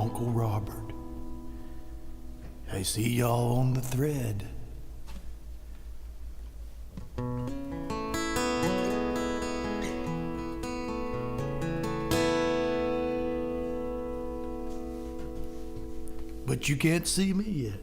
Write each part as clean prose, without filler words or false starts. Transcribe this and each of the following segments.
Uncle Robert. I see y'all on the thread. But you can't see me yet.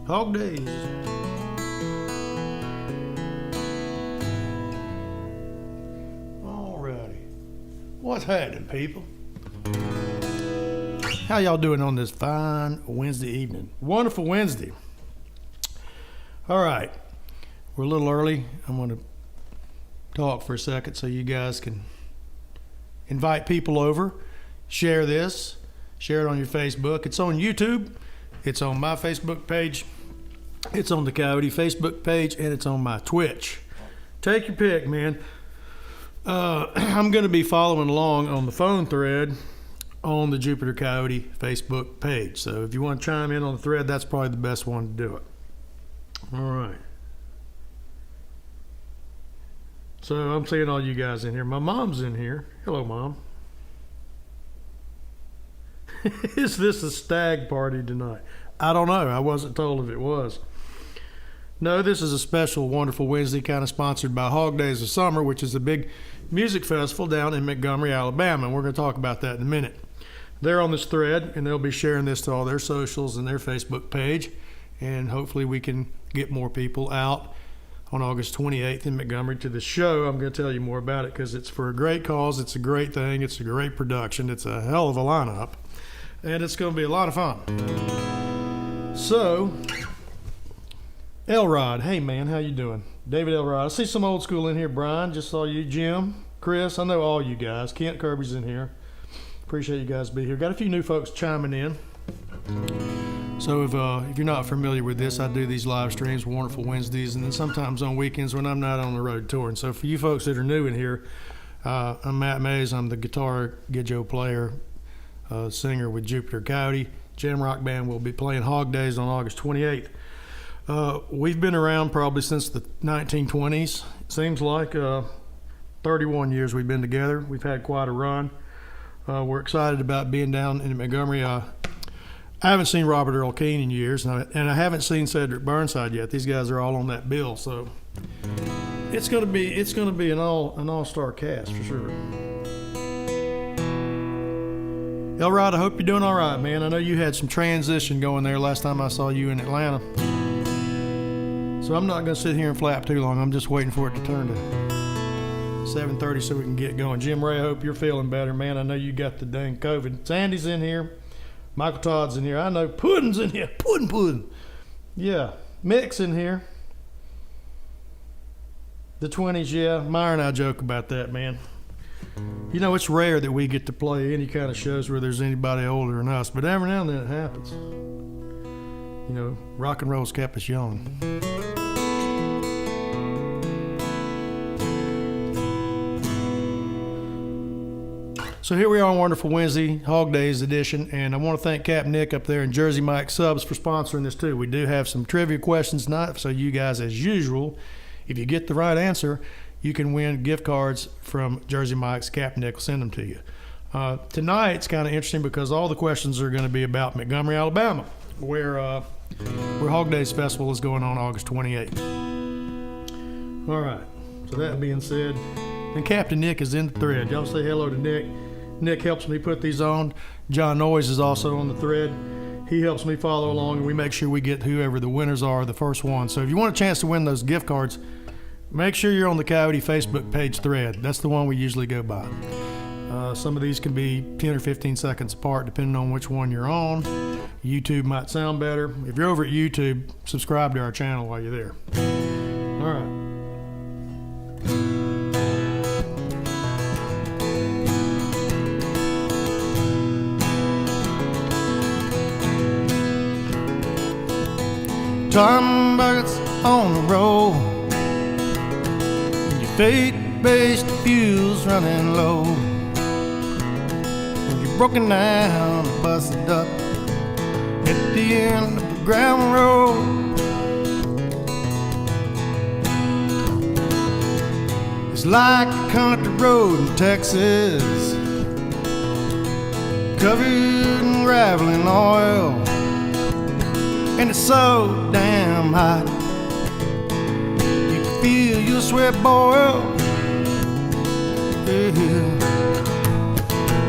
Hog days. Alrighty. What's happening, people? How y'all doing on this fine Wednesday evening? Wonderful Wednesday. All right. We're a little early. I'm going to talk for a second so you guys can invite people over. Share this. Share it on your Facebook. It's on YouTube. It's on my Facebook page. It's on the Coyote Facebook page, and it's on my Twitch. Take your pick, man. I'm going to be following along on the phone thread on the Jupiter Coyote Facebook page. So if you want to chime in on the thread, that's probably the best one to do it. All right. So I'm seeing all you guys in here. My mom's in here. Hello, Mom. Is this a stag party tonight? I don't know. I wasn't told if it was. No, this is a special, wonderful Wednesday, kind of sponsored by Hog Days of Summer, which is a big music festival down in Montgomery, Alabama. And we're going to talk about that in a minute. They're on this thread, and they'll be sharing this to all their socials and their Facebook page. And hopefully we can get more people out on August 28th in Montgomery to the show. I'm going to tell you more about it because it's for a great cause. It's a great thing. It's a great production. It's a hell of a lineup. And it's going to be a lot of fun. So, Elrod, hey man, how you doing? David Elrod, I see some old school in here. Brian, just saw you. Jim, Chris, I know all you guys. Kent Kirby's in here. Appreciate you guys being here. Got a few new folks chiming in. So if you're not familiar with this, I do these live streams, Wonderful Wednesdays, and then sometimes on weekends when I'm not on the road touring. So for you folks that are new in here, I'm Matt Mays. I'm the guitar gidjo player, singer with Jupiter Coyote. Jam rock band will be playing Hog Days on August 28th. We've been around probably since the 1920s. It seems like 31 years we've been together. We've had quite a run. We're excited about being down in Montgomery. I haven't seen Robert Earl Keen in years, and I haven't seen Cedric Burnside yet. These guys are all on that bill, so it's gonna be an all-star cast for sure. Elrod, I hope you're doing all right, man. I know you had some transition going there last time I saw you in Atlanta. So I'm not going to sit here and flap too long. I'm just waiting for it to turn to 7:30 so we can get going. Jim Ray, I hope you're feeling better, man. I know you got the dang COVID. Sandy's in here. Michael Todd's in here. I know Puddin's in here. Puddin. Yeah. Mick's in here. The 20s, yeah. Meyer and I joke about that, man. You know, it's rare that we get to play any kind of shows where there's anybody older than us, but every now and then it happens. You know, rock and roll's kept us young. So here we are on Wonderful Wednesday, Hog Days edition, and I want to thank Cap Nick up there and Jersey Mike Subs for sponsoring this too. We do have some trivia questions tonight, so you guys, as usual, if you get the right answer, you can win gift cards from Jersey Mike's. Cap Nick will send them to you. Tonight's kind of interesting because all the questions are going to be about Montgomery, Alabama, where Hog Days Festival is going on August 28th. All right, so that being said, and Captain Nick is in the thread. Y'all say hello to Nick. Nick helps me put these on. John Noyes is also on the thread. He helps me follow along, and we make sure we get whoever the winners are, the first one. So if you want a chance to win those gift cards, make sure you're on the Coyote Facebook page thread. That's the one we usually go by. Some of these can be 10 or 15 seconds apart, depending on which one you're on. YouTube might sound better. If you're over at YouTube, subscribe to our channel while you're there. All right. Tom Burkett's on the road. You Faith-based fuels running low. When you're broken down and busted up at the end of the gravel road. It's like a country road in Texas, covered in gravel and oil, and it's so damn hot you can feel your sweat boil. Yeah.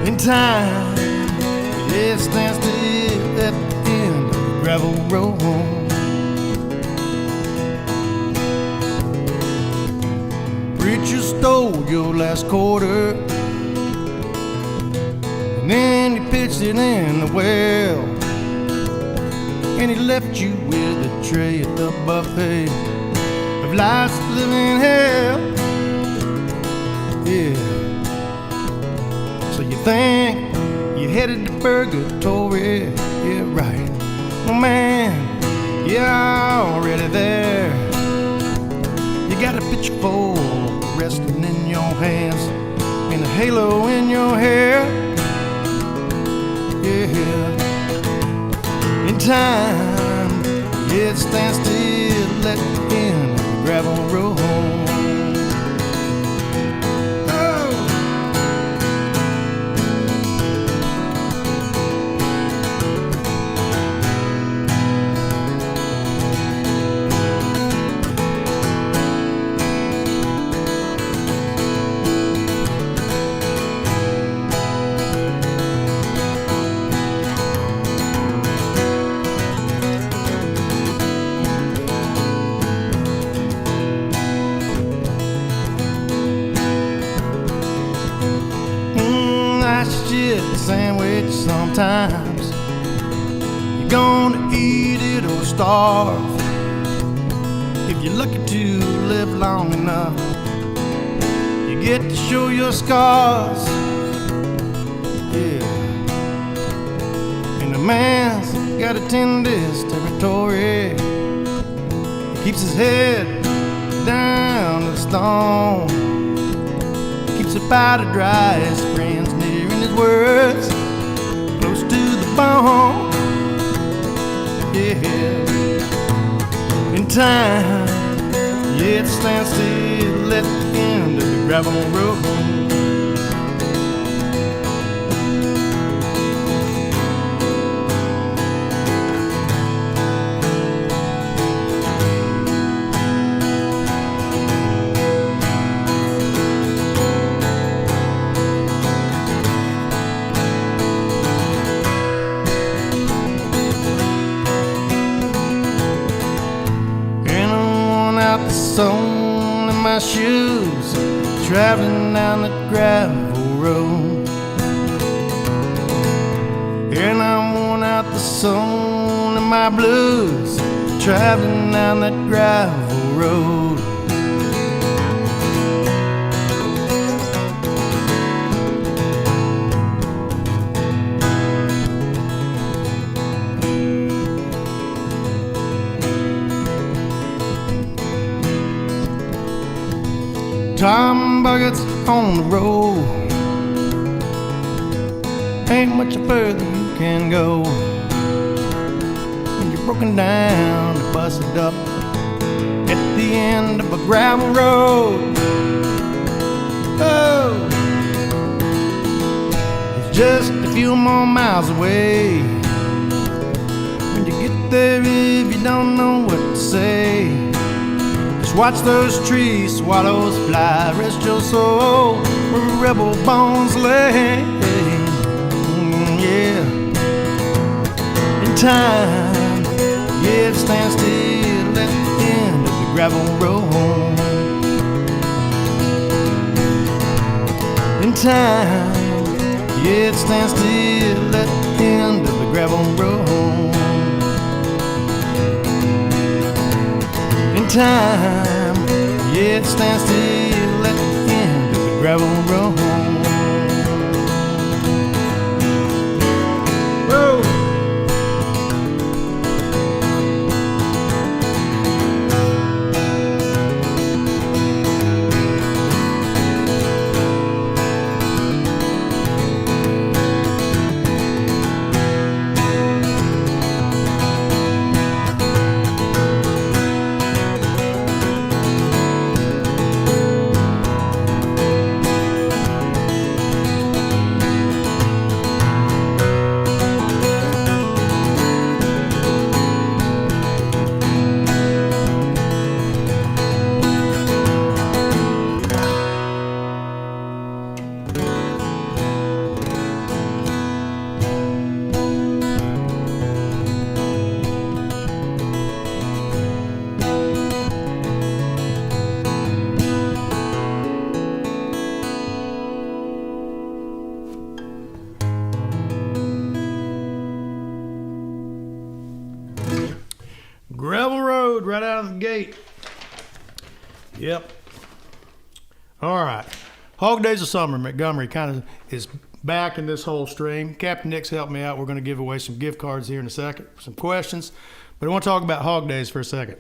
In time, it stands still at the end of the gravel road. Preacher stole your last quarter, and then he pitched it in the well, and he left you with a tray at the buffet of life's living hell. Yeah. So you think you're headed to purgatory? Yeah, right. Oh man, you're already there. You got a pitchfork resting in your hands and a halo in your hair. Yeah. In time, it stands still at the end of the gravel road. Sandwich sometimes. You're gonna eat it or starve. If you're lucky to live long enough, you get to show your scars. Yeah. And a man's gotta tend this territory. He keeps his head down to the stone, keeps it powder dry, his friends near in his words, close to the bone. Yeah. In time, yeah, it stands still at the end of the gravel road. The sole in my shoes, traveling down the gravel road. And I worn out the sole in my blues, traveling down that gravel road. Tom buckets on the road, ain't much further you can go. When you're broken down and busted up at the end of a gravel road. Oh, it's just a few more miles away. When you get there, if you don't know what to say, watch those trees, swallows fly, rest your soul where rebel bones lay. Yeah. In time, yeah, it stands still at the end of the gravel road. In time, yeah, it stands still at the end of the gravel road. In time, yeah, it stands still at the end of the gravel road. Whoa. Yep. All right. Hog Days of Summer, Montgomery kind of is back in this whole stream. Captain Nick's helped me out. We're going to give away some gift cards here in a second, some questions. But I want to talk about Hog Days for a second.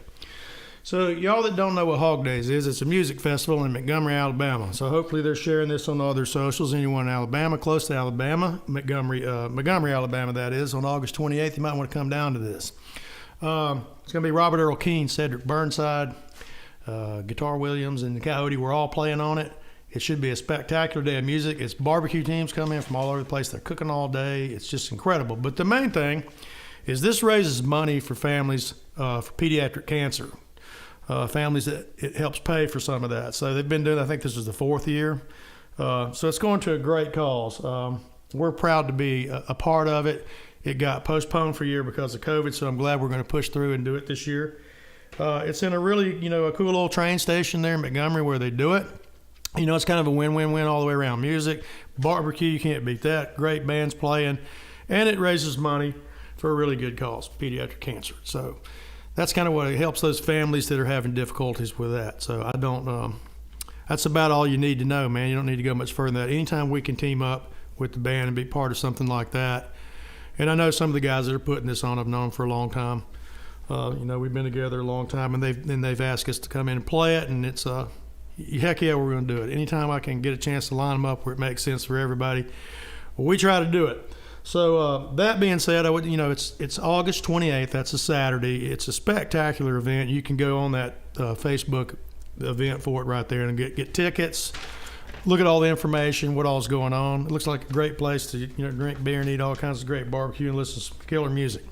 So y'all that don't know what Hog Days is, it's a music festival in Montgomery, Alabama. So hopefully they're sharing this on all their socials. Anyone in Alabama, close to Alabama, Montgomery, Alabama, that is, on August 28th, you might want to come down to this. It's going to be Robert Earl Keen, Cedric Burnside, Guitar Williams, and Coyote. We're all playing on it. It should be a spectacular day of music. It's barbecue teams come in from all over the place. They're cooking all day. It's just incredible. But the main thing is this raises money for families for pediatric cancer. Families that it helps pay for some of that. So they've been doing, I think this is the 4th year. So it's going to a great cause. We're proud to be a part of it. It got postponed for a year because of COVID, so I'm glad we're going to push through and do it this year. It's in a really, a cool little train station there in Montgomery where they do it. It's kind of a win-win-win all the way around. Music, barbecue, you can't beat that. Great bands playing, and it raises money for a really good cause, pediatric cancer. So that's kind of what it helps those families that are having difficulties with that. So that's about all you need to know, man. You don't need to go much further than that. Anytime we can team up with the band and be part of something like that. And I know some of the guys that are putting this on, I've known them for a long time. We've been together a long time, and they've asked us to come in and play it, and it's heck yeah, we're going to do it. Anytime I can get a chance to line them up where it makes sense for everybody, we try to do it. So that being said, it's August 28th. That's a Saturday. It's a spectacular event. You can go on that Facebook event for it right there and get tickets. Look at all the information, what all's going on. It looks like a great place to drink beer and eat all kinds of great barbecue and listen to some killer music.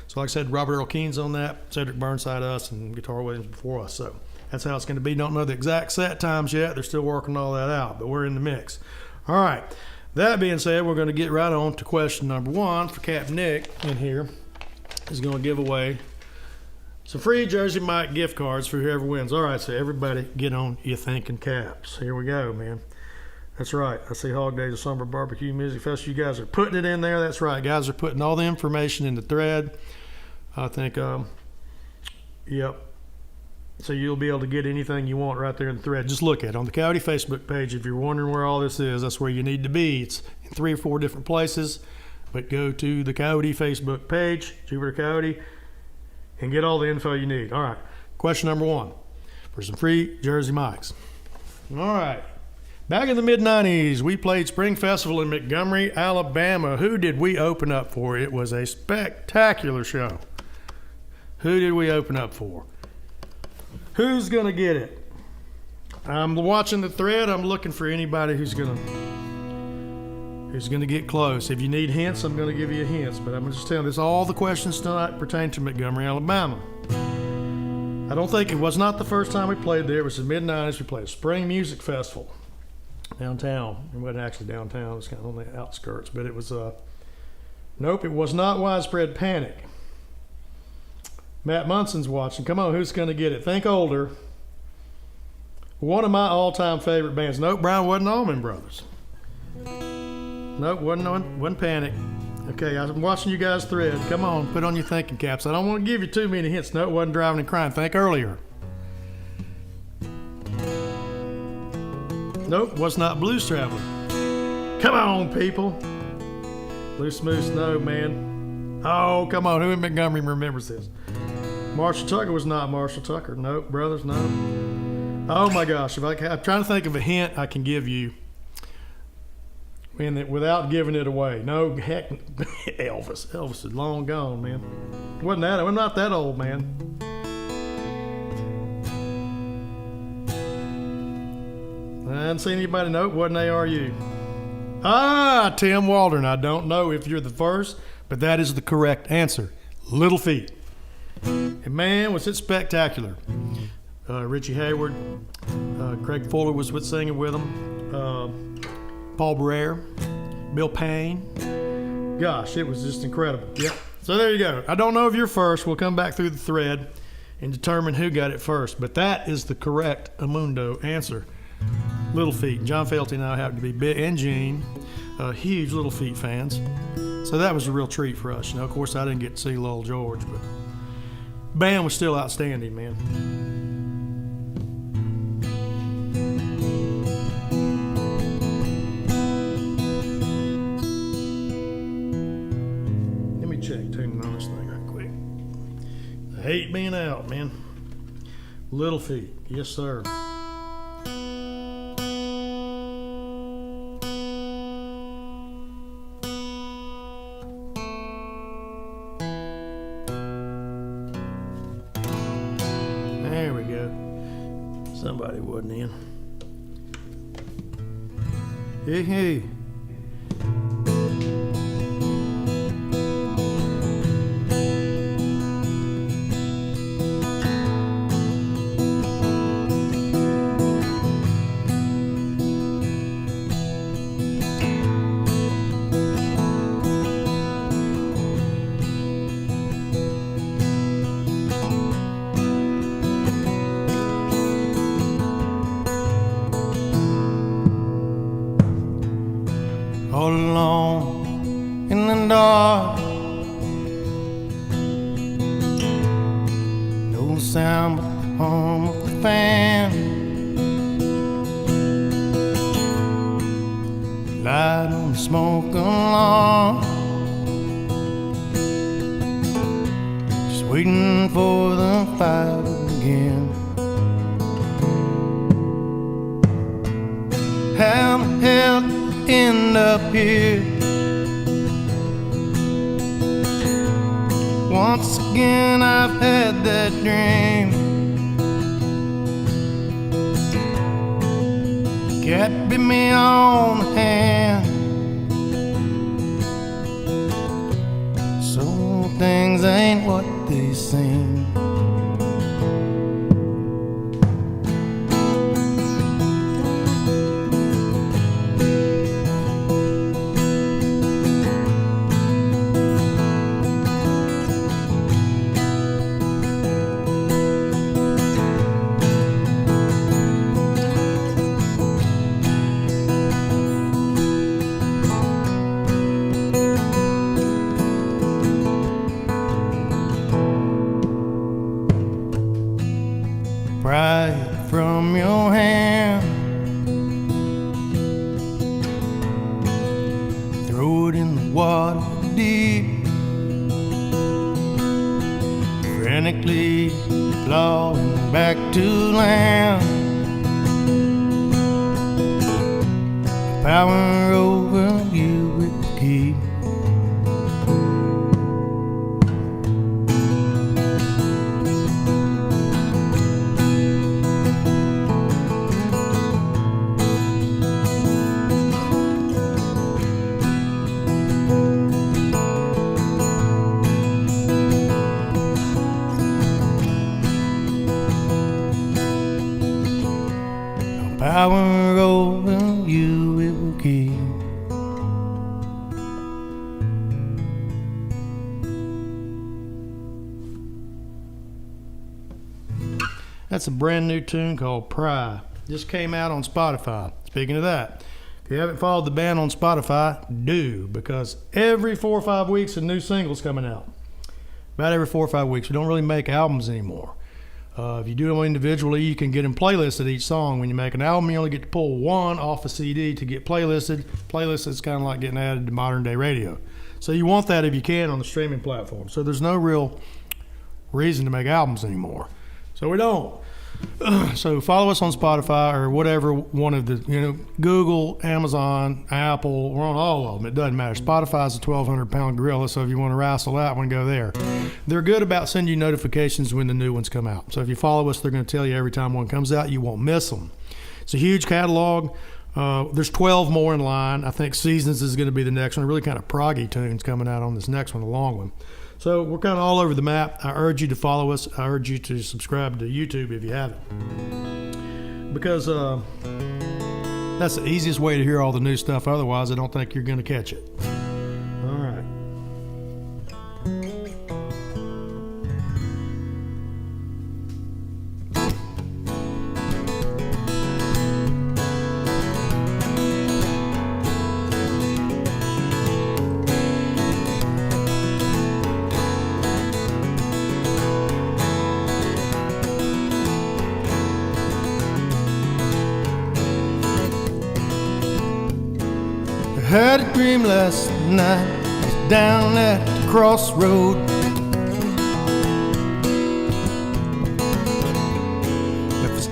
So like I said, Robert Earl Keen's on that, Cedric Burnside us, and Guitar Williams before us. So that's how it's going to be. Don't know the exact set times yet. They're still working all that out, but we're in the mix. All right. That being said, we're going to get right on to question number 1 for Captain Nick in here. He's going to give away some free Jersey Mike gift cards for whoever wins. All right, so everybody get on your thinking caps. Here we go, man. That's right. I see Hog Days of Summer Barbecue Music Festival. You guys are putting it in there. That's right. Guys are putting all the information in the thread. I think, yep. So you'll be able to get anything you want right there in the thread. Just look at it on the Coyote Facebook page. If you're wondering where all this is, that's where you need to be. It's in 3 or 4 different places. But go to the Coyote Facebook page, Jupiter Coyote, and get all the info you need. All right. Question number 1 for some free Jersey Mikes. All right. Back in the mid-'90s, we played Spring Festival in Montgomery, Alabama. Who did we open up for? It was a spectacular show. Who did we open up for? Who's going to get it? I'm watching the thread. I'm looking for anybody who's going to get close. If you need hints, I'm going to give you hints. But I'm just telling you, all the questions tonight pertain to Montgomery, Alabama. I don't think it was not the first time we played there. It was the mid-'90s. We played a Spring Music Festival downtown. It wasn't actually downtown. It was kind of on the outskirts. But it was, nope, it was not Widespread Panic. Matt Munson's watching. Come on, who's going to get it? Think older. One of my all-time favorite bands. Nope, Brian wasn't Allman Brothers. Nope, wasn't Panic. Okay, I'm watching you guys thread. Come on, put on your thinking caps. I don't want to give you too many hints. No, it wasn't Driving and Crying. Think earlier. Nope, was not Blues Traveler. Come on, people. Blue Smooth Snow, man. Oh, come on. Who in Montgomery remembers this? Marshall Tucker was not Marshall Tucker. Nope, brothers, no. Oh my gosh! I'm trying to think of a hint I can give you, without giving it away. No, heck, Elvis. Elvis is long gone, man. We're not that old, man. I hadn't seen anybody. Nope, wasn't ARU. Tim Waldron. I don't know if you're the first, but that is the correct answer. Little Feat. And man, was it spectacular. Richie Hayward, Craig Fuller was singing with them, Paul Barrere, Bill Payne. Gosh, it was just incredible. Yep. So there you go. I don't know if you're first. We'll come back through the thread and determine who got it first. But that is the correct Amundo answer. Little Feat. John Felty and I happen to be big, and Gene, huge Little Feat fans. So that was a real treat for us. Of course, I didn't get to see Lowell George, but band was still outstanding, man. Hate being out, man. Little feet, yes sir. There we go. Somebody wasn't in. Hey, hey. All alone in the dark, no sound but the hum of the fan, light on the smoke alarm, just waiting for the fire to begin. How the hell end up here? Once again I've had that dream. Cat bit me on the hand. So things ain't what they seem. Right from your hand, throw it in the water deep, frantically clawing back to land. Power over you will keep. Power over you it will keep. That's a brand new tune called Pry. Just came out on Spotify. Speaking of that, if you haven't followed the band on Spotify, do, because every 4 or 5 weeks a new single's coming out. About every 4 or 5 weeks. We don't really make albums anymore. If you do them individually, you can get them playlisted each song. When you make an album, you only get to pull one off a CD to get playlisted. Playlist is kind of like getting added to modern day radio. So you want that if you can on the streaming platform. So there's no real reason to make albums anymore. So we don't. So follow us on Spotify or whatever one of the, Google, Amazon, Apple. We're on all of them. It doesn't matter. Spotify's a 1,200-pound gorilla, so if you want to wrestle that one, go there. They're good about sending you notifications when the new ones come out. So if you follow us, they're going to tell you every time one comes out. You won't miss them. It's a huge catalog. There's 12 more in line. I think Seasons is going to be the next one. Really kind of proggy tunes coming out on this next one, the long one. So we're kind of all over the map. I urge you to follow us. I urge you to subscribe to YouTube if you haven't, because that's the easiest way to hear all the new stuff. Otherwise, I don't think you're going to catch it. All right. I had a dream last night, I was down at the crossroad.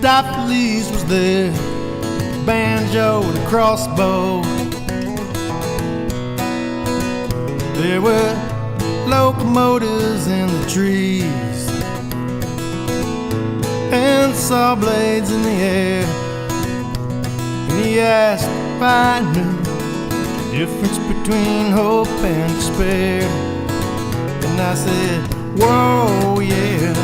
Stopfleece was there, banjo and a crossbow. There were locomotives in the trees and saw blades in the air. And he asked if I knew the difference between hope and despair. And I said, whoa, yeah.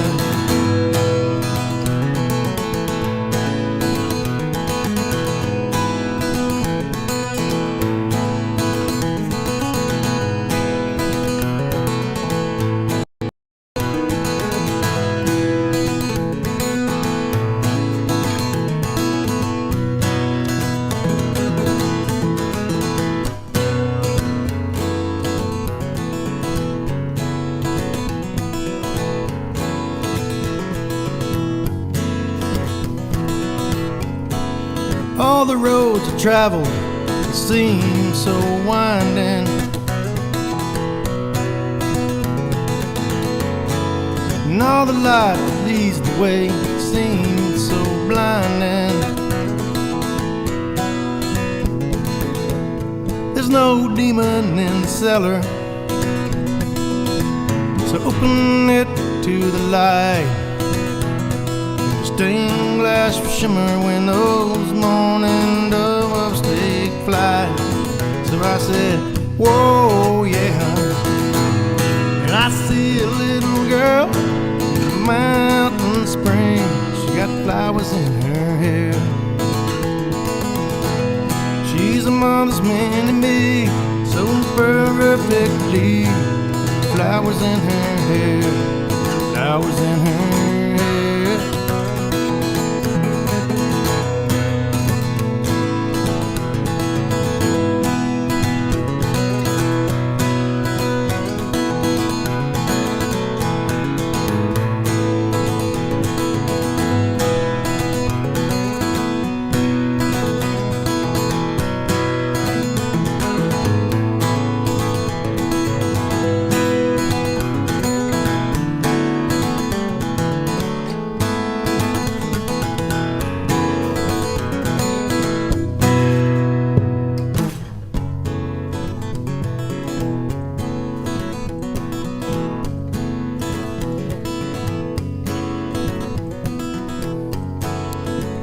All the roads I traveled seem so winding, and all the light that leads the way seems so blinding. There's no demon in the cellar, so open it to the light. Stained glass will shimmer when those morning doves take flight. So I said, whoa, yeah. And I see a little girl in the mountain spring. She got flowers in her hair. She's a mother's mini-me, so perfectly. Flowers in her hair, flowers in her hair.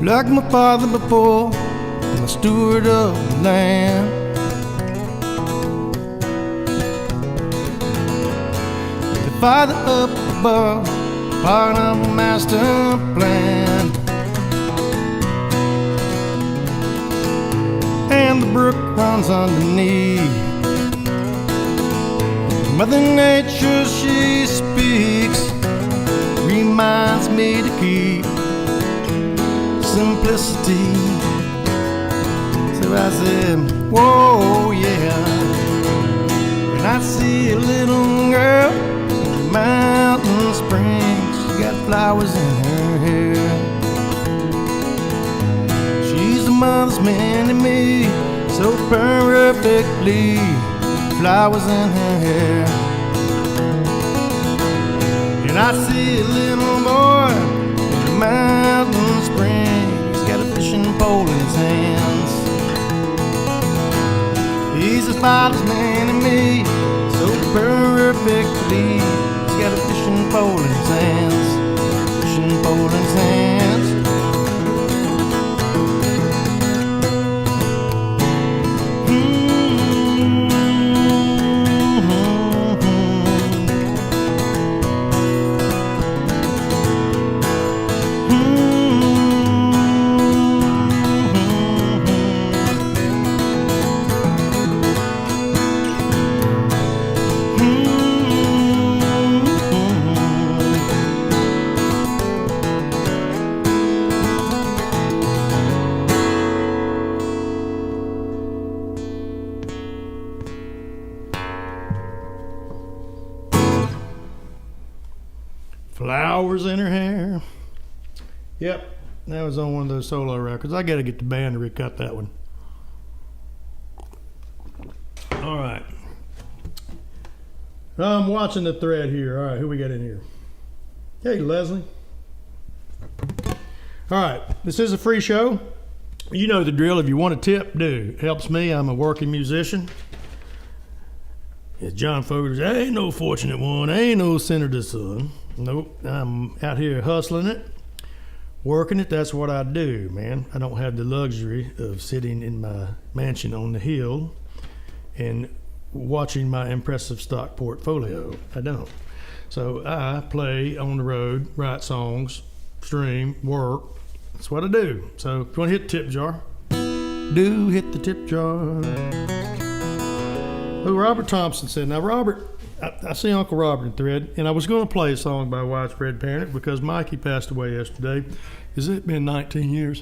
Like my father before, I'm a steward of the land. The Father up above, part of a master plan. And the brook runs underneath. Mother Nature, she speaks, reminds me to keep simplicity. So I said, whoa, yeah. And I see a little girl in the mountain springs. She got flowers in her hair. She's a mother's mini-me, so perfectly. Flowers in her hair. And I see a little boy in the mountain springs. Got a fishing pole in his hands. He's his father's mini-me, so perfectly. He's got a fishing pole in his hands, fishing pole in his hands. Flowers in her hair. Yep, that was on one of those solo records. I gotta get the band to recut that one. All right. I'm watching the thread here. All right, who we got in here? Hey, Leslie. All right, this is a free show. You know the drill. If you want a tip, do. It helps me. I'm a working musician. As John Fogerty says, I ain't no fortunate one. I ain't no senator's son. Nope. I'm out here hustling it, working it. That's what I do, man. I don't have the luxury of sitting in my mansion on the hill and watching my impressive stock portfolio. I don't. So I play on the road, write songs, stream, work. That's what I do. So if you want to hit the tip jar, do hit the tip jar. Oh, Robert Thompson said, now Robert, I see Uncle Robert in thread, and I was going to play a song by Widespread Parent because Mikey passed away yesterday. Has it been 19 years?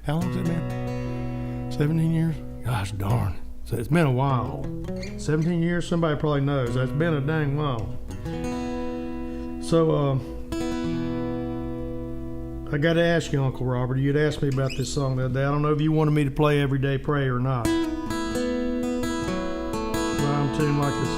How long has it been? 17 years? Gosh darn. So it's been a while. 17 years? Somebody probably knows. That's been a dang while. So, I got to ask you, Uncle Robert, you'd asked me about this song the other day. I don't know if you wanted me to play Everyday Prayer or not. Rhyme tune like this.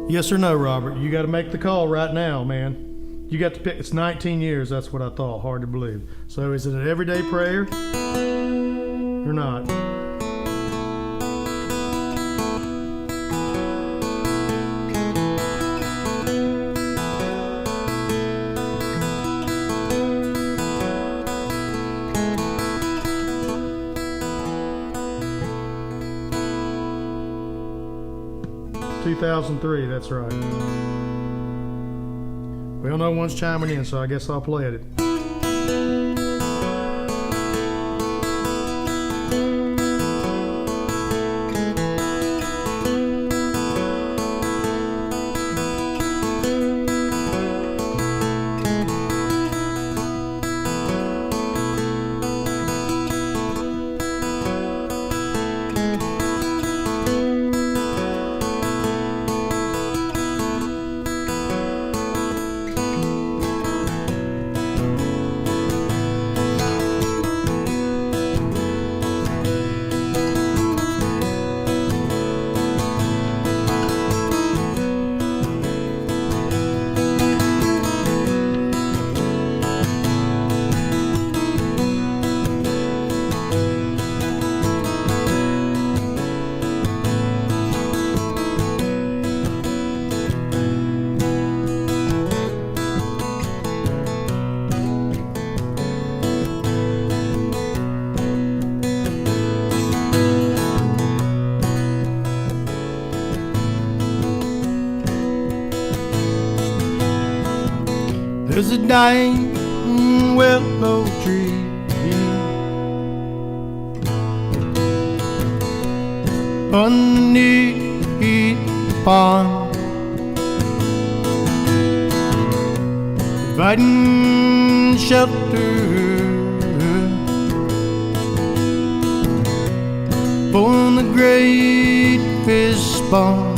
Yes or no, Robert? You got to make the call right now, man. You got to pick. It's 19 years. That's what I thought. Hard to believe. So is it an everyday prayer or not? '03, that's right. Well, no one's chiming in, so I guess I'll play it. There's a dying willow tree underneath the pond, providing shelter for the great fish spawn.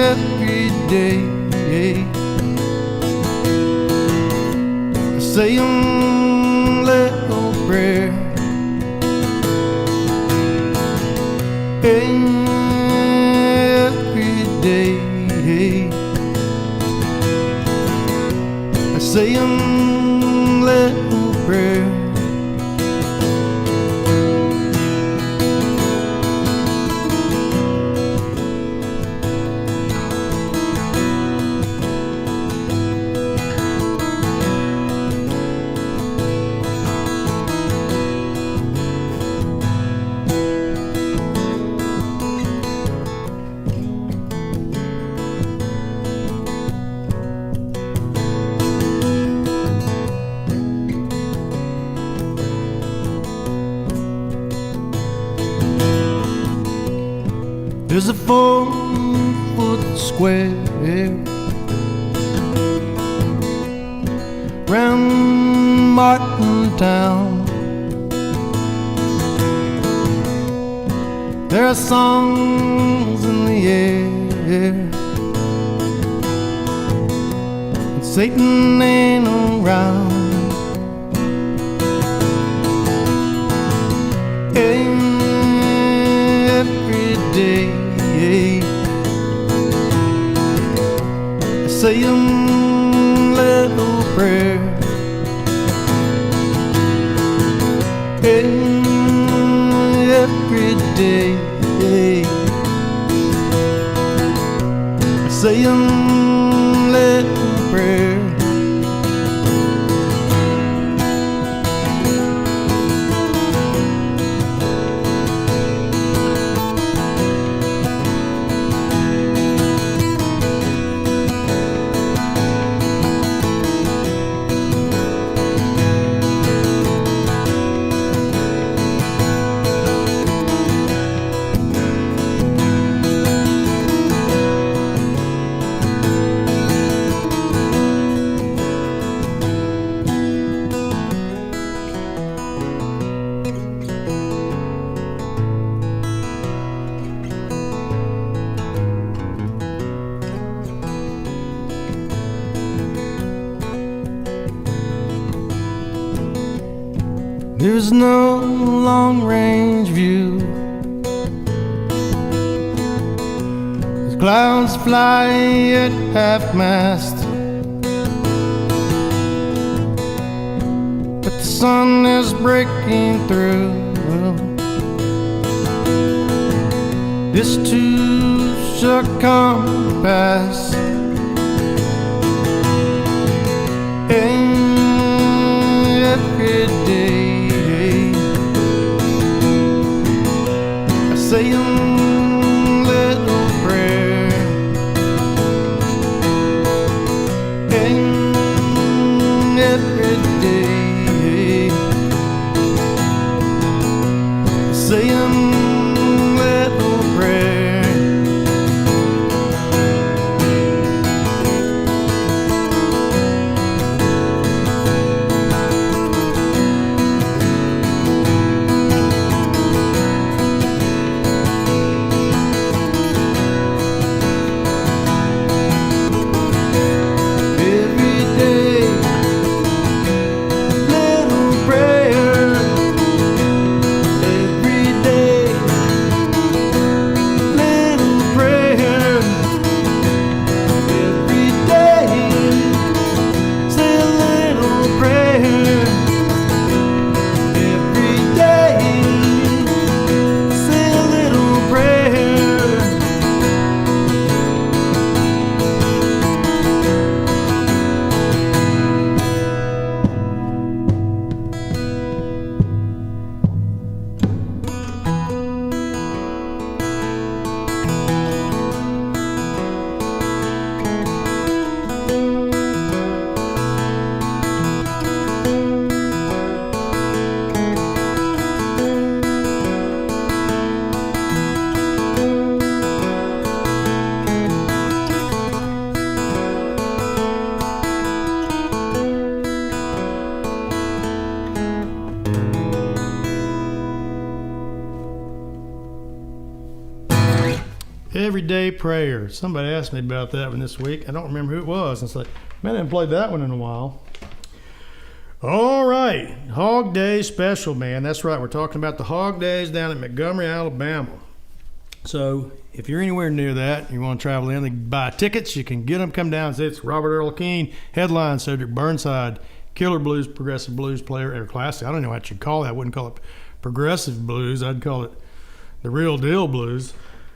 Every day I say a little prayer. Every day I say a little prayer. There's a 4-foot square round Martintown. There are songs in the air, and Satan ain't around. say a little prayer every day. I say a little prayer. There's no long-range view. The clouds fly at half-mast, but the sun is breaking through. This too shall come to pass. Every day say a little prayer every day. Say a little prayer. Everyday prayer. Somebody asked me about that one this week. I don't remember who it was. It's like, man, I haven't played that one in a while. All right. Hog Day special, man. That's right. We're talking about the Hog Days down in Montgomery, Alabama. So if you're anywhere near that, you want to travel in, and buy tickets, you can get them. Come down. It's Robert Earl Keen, headline Cedric Burnside, killer blues, progressive blues player, or classic. I don't know what you'd call that. I wouldn't call it progressive blues. I'd call it the real deal blues.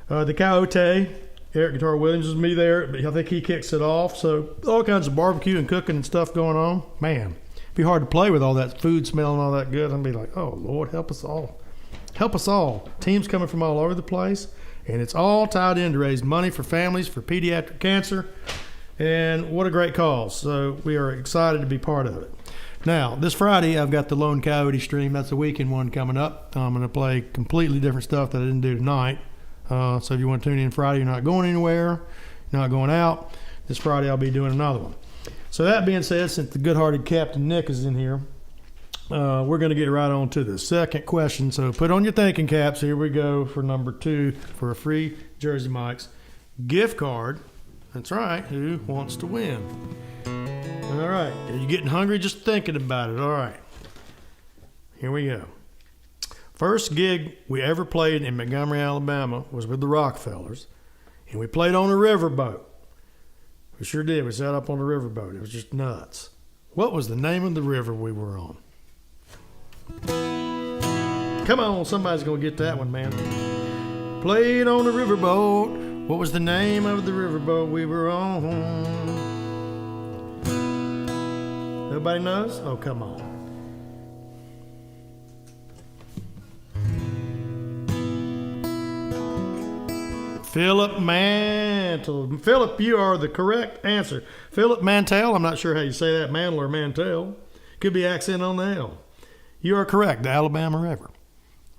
The Coyote, Eric Guitar Williams is me there, but I think he kicks it off. So all kinds of barbecue and cooking and stuff going on. Man, it'd be hard to play with all that food smelling all that good. I'd be like, oh, Lord, help us all. Help us all. Teams coming from all over the place, and it's all tied in to raise money for families for pediatric cancer. And what a great cause. So we are excited to be part of it. Now, this Friday, I've got the Lone Coyote stream. That's a weekend one coming up. I'm going to play completely different stuff that I didn't do tonight. So if you want to tune in Friday, you're not going anywhere, you're not going out. This Friday, I'll be doing another one. So that being said, since the good-hearted Captain Nick is in here, we're going to get right on to the second question. So put on your thinking caps. Here we go for number 2 for a free Jersey Mike's gift card. That's right. Who wants to win? All right. Are you getting hungry just thinking about it? All right. Here we go. First gig we ever played in Montgomery, Alabama was with the Rockefellers, and we played on a riverboat. We sure did. We sat up on the riverboat. It was just nuts. What was the name of the river we were on? Come on, somebody's going to get that one, man. Played on the riverboat. What was the name of the riverboat we were on? Nobody knows? Oh, come on. Philip Mantle. Philip, you are the correct answer. Philip Mantell. I'm not sure how you say that, Mantle or Mantell. Could be accent on the L. You are correct, the Alabama River.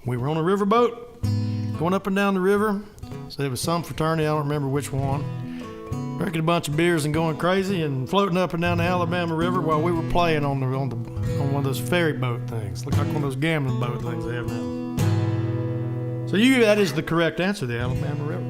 We were on a riverboat going up and down the river. So it was some fraternity, I don't remember which one. Drinking a bunch of beers and going crazy and floating up and down the Alabama River while we were playing on one of those ferry boat things. Look like one of those gambling boat things they have now. So that is the correct answer, the Alabama River.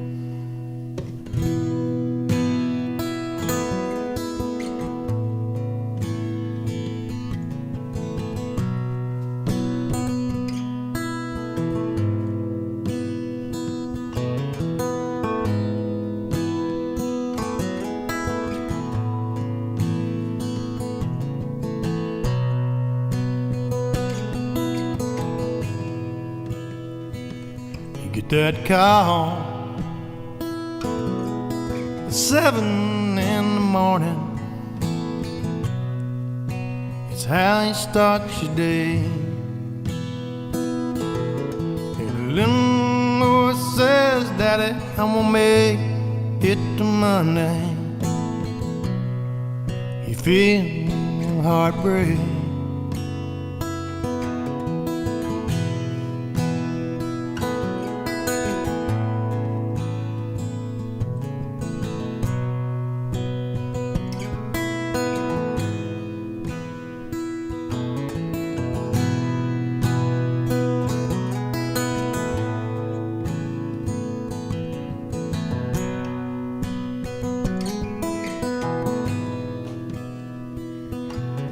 Get that call at 7 in the morning. It's how you start your day. And a little voice says, Daddy, I'm gonna make it to Monday. You feel your heart break.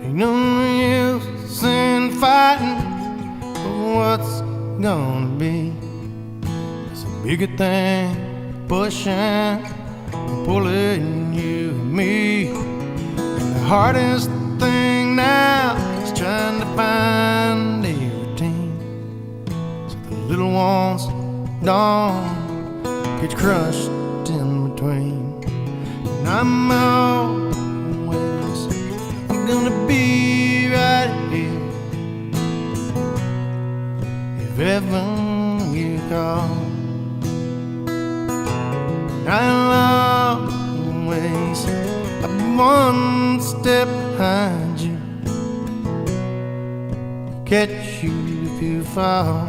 Ain't no use in fighting for what's gonna be. It's a bigger thing pushing and pulling you and me. And the hardest thing now is trying to find a routine, so the little ones don't get crushed in between. And I'm gonna be right here if ever you call. I'll always be one step behind you, catch you if you fall.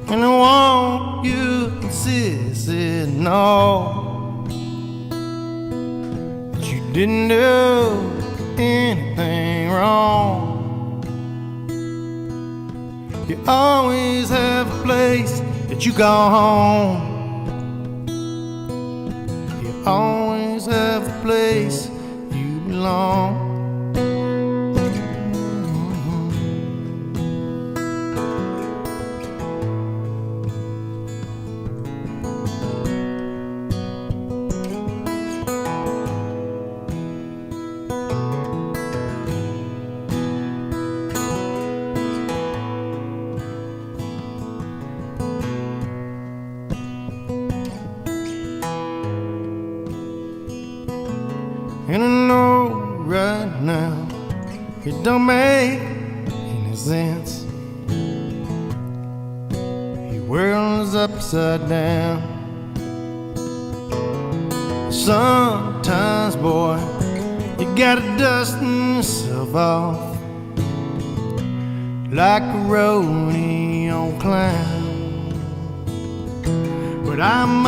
And I want you to insist that no, didn't do anything wrong. You always have a place that you call home. You always have a place you belong. And I know right now it don't make any sense. Your world is upside down. Sometimes, boy, you gotta dust yourself off like a rodeo clown. But I'm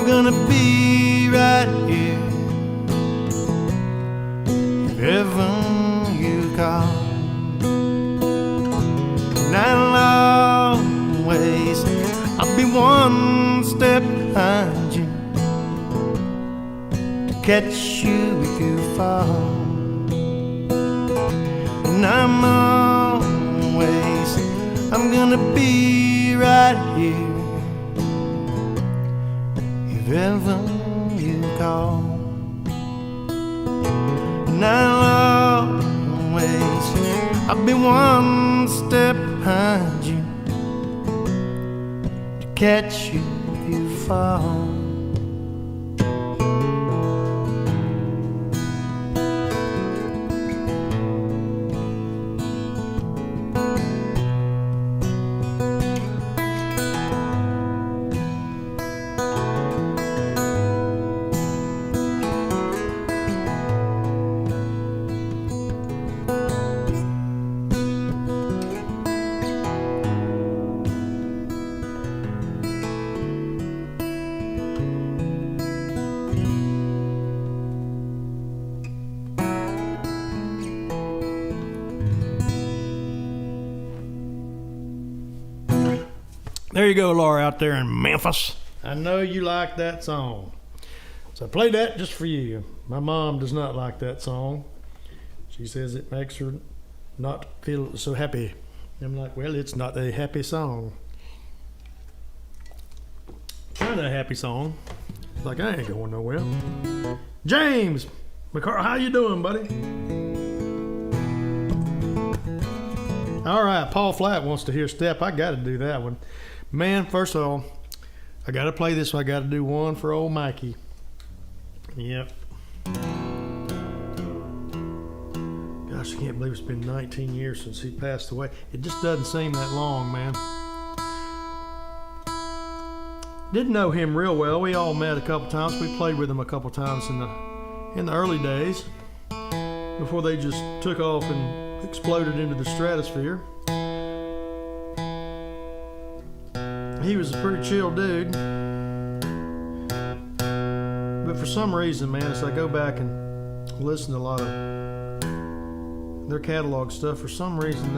gonna be right here if ever you call. And I'll be one step behind you to catch you if you fall. And I'm gonna be right here heaven you call. Now always I'll be one step behind you to catch you if you fall. There you go, Laura, out there in Memphis. I know you like that song. So I played that just for you. My mom does not like that song. She says it makes her not feel so happy. I'm like, well, it's not a happy song. Kind of a happy song. It's like, I ain't going nowhere. James McCart, how you doing, buddy? All right, Paul Flatt wants to hear Step. I got to do that one. Man, first of all, I got to play this one. I got to do one for old Mikey. Yep. Gosh, I can't believe it's been 19 years since he passed away. It just doesn't seem that long, man. Didn't know him real well. We all met a couple times. We played with him a couple times in the early days before they just took off and exploded into the stratosphere. He was a pretty chill dude. But for some reason, man, as I go back and listen to a lot of their catalog stuff, for some reason,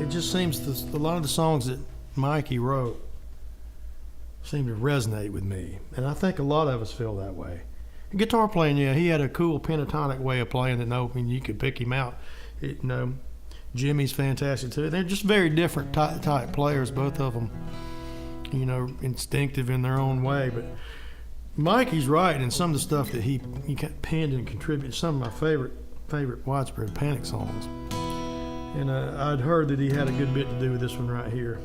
it just seems a lot of the songs that Mikey wrote seem to resonate with me. And I think a lot of us feel that way. And guitar playing, yeah, he had a cool pentatonic way of playing that you could pick him out. Jimmy's fantastic too. They're just very different type players, both of them. Instinctive in their own way. But Mikey's right in some of the stuff that he penned and contributed. Some of my favorite Widespread Panic songs. And I'd heard that he had a good bit to do with this one right here.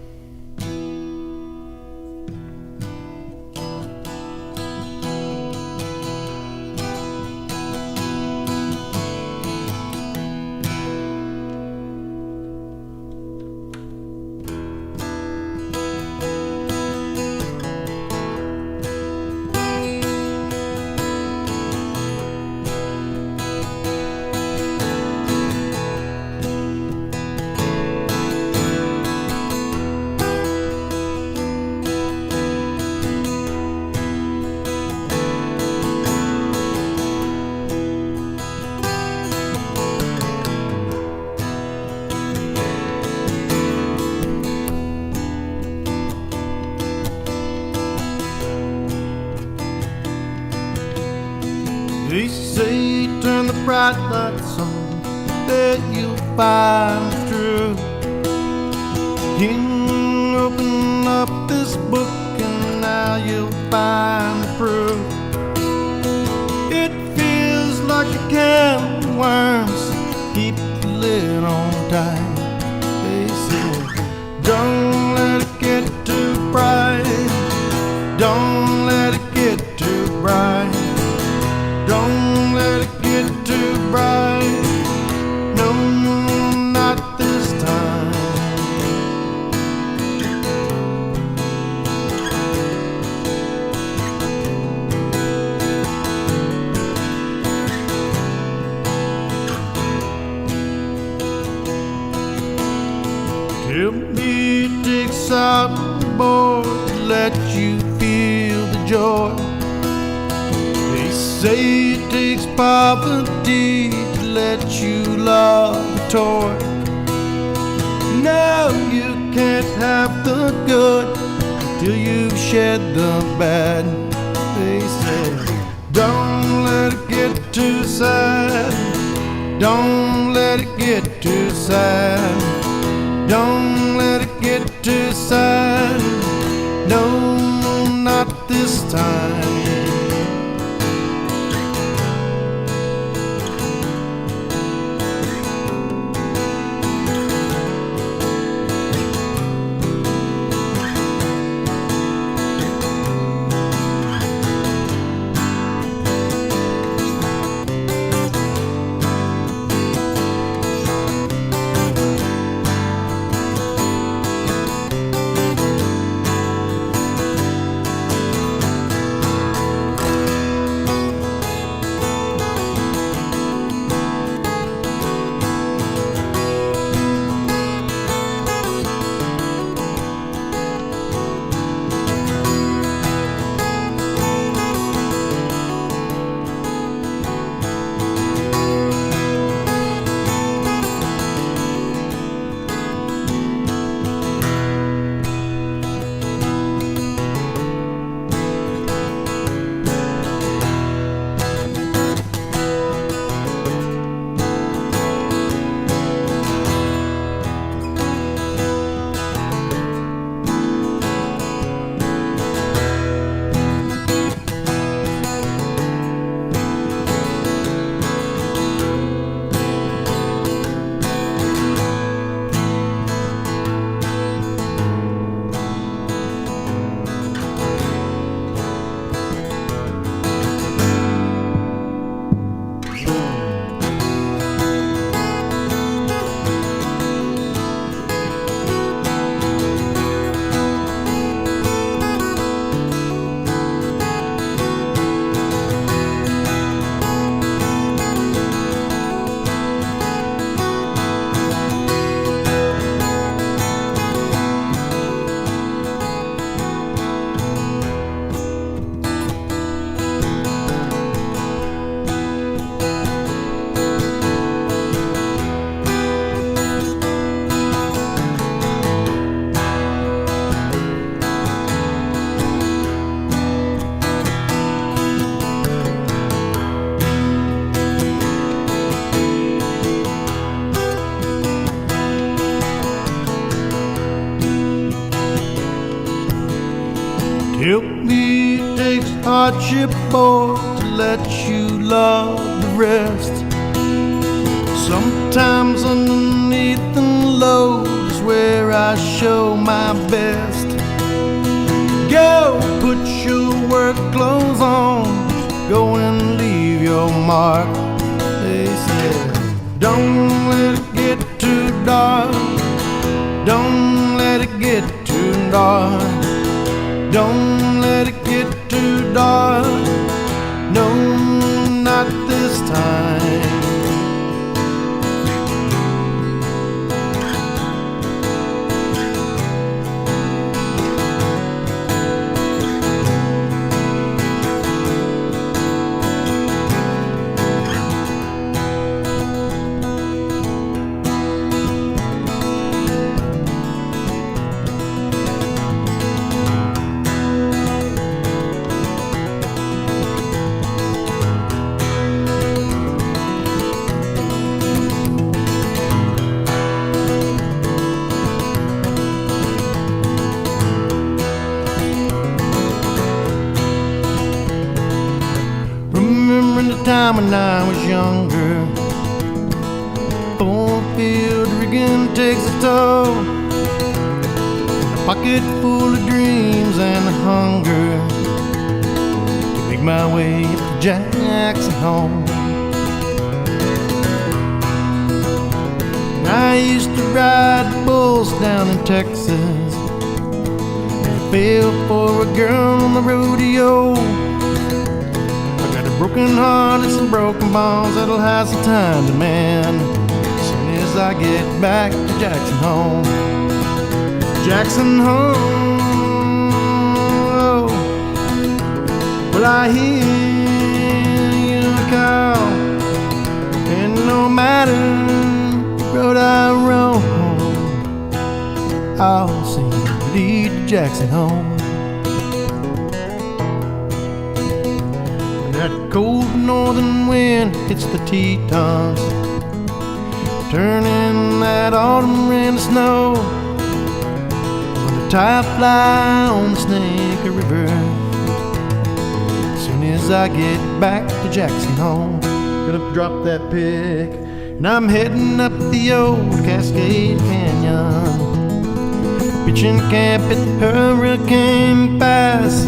They say turn the bright lights on, that you'll find the truth. You can open up this book and now you'll find the proof. It feels like a can of worms, keep the lid on tight. They say don't let it get too bright, don't let it get too bright. Don't let it get too bright, no, not this time. Tell me it takes out the board to let you feel the joy. Say it takes poverty to let you love a toy. No, you can't have the good till you've shed the bad. They say don't let it get too sad, don't let it get too sad, don't let it get too sad, no, not this time. hardship, boy, to let you love the rest. Sometimes underneath the load is where I show my best. Go, put your work clothes on, go and leave your mark. They said, don't let it get too dark. Don't let it get too dark. Don't let it get too dark. No, not this time. Time when I was younger, Old-field rigging takes a toll. A pocket full of dreams and hunger to make my way up to Jackson home. I used to ride bulls down in Texas, and I fell for a girl on the rodeo. Broken heart and some broken bones that'll have some time to mend as soon as I get back to Jackson home. Jackson home. Oh, well, I hear you call, and no matter the road I roam, I'll seem to lead to Jackson home. That cold northern wind hits the Tetons, turning that autumn rain to snow. When the tide fly on the Snake River, as soon as I get back to Jackson home. Gonna drop that pick, and I'm heading up the old Cascade Canyon, pitching camp at Hurricane Pass.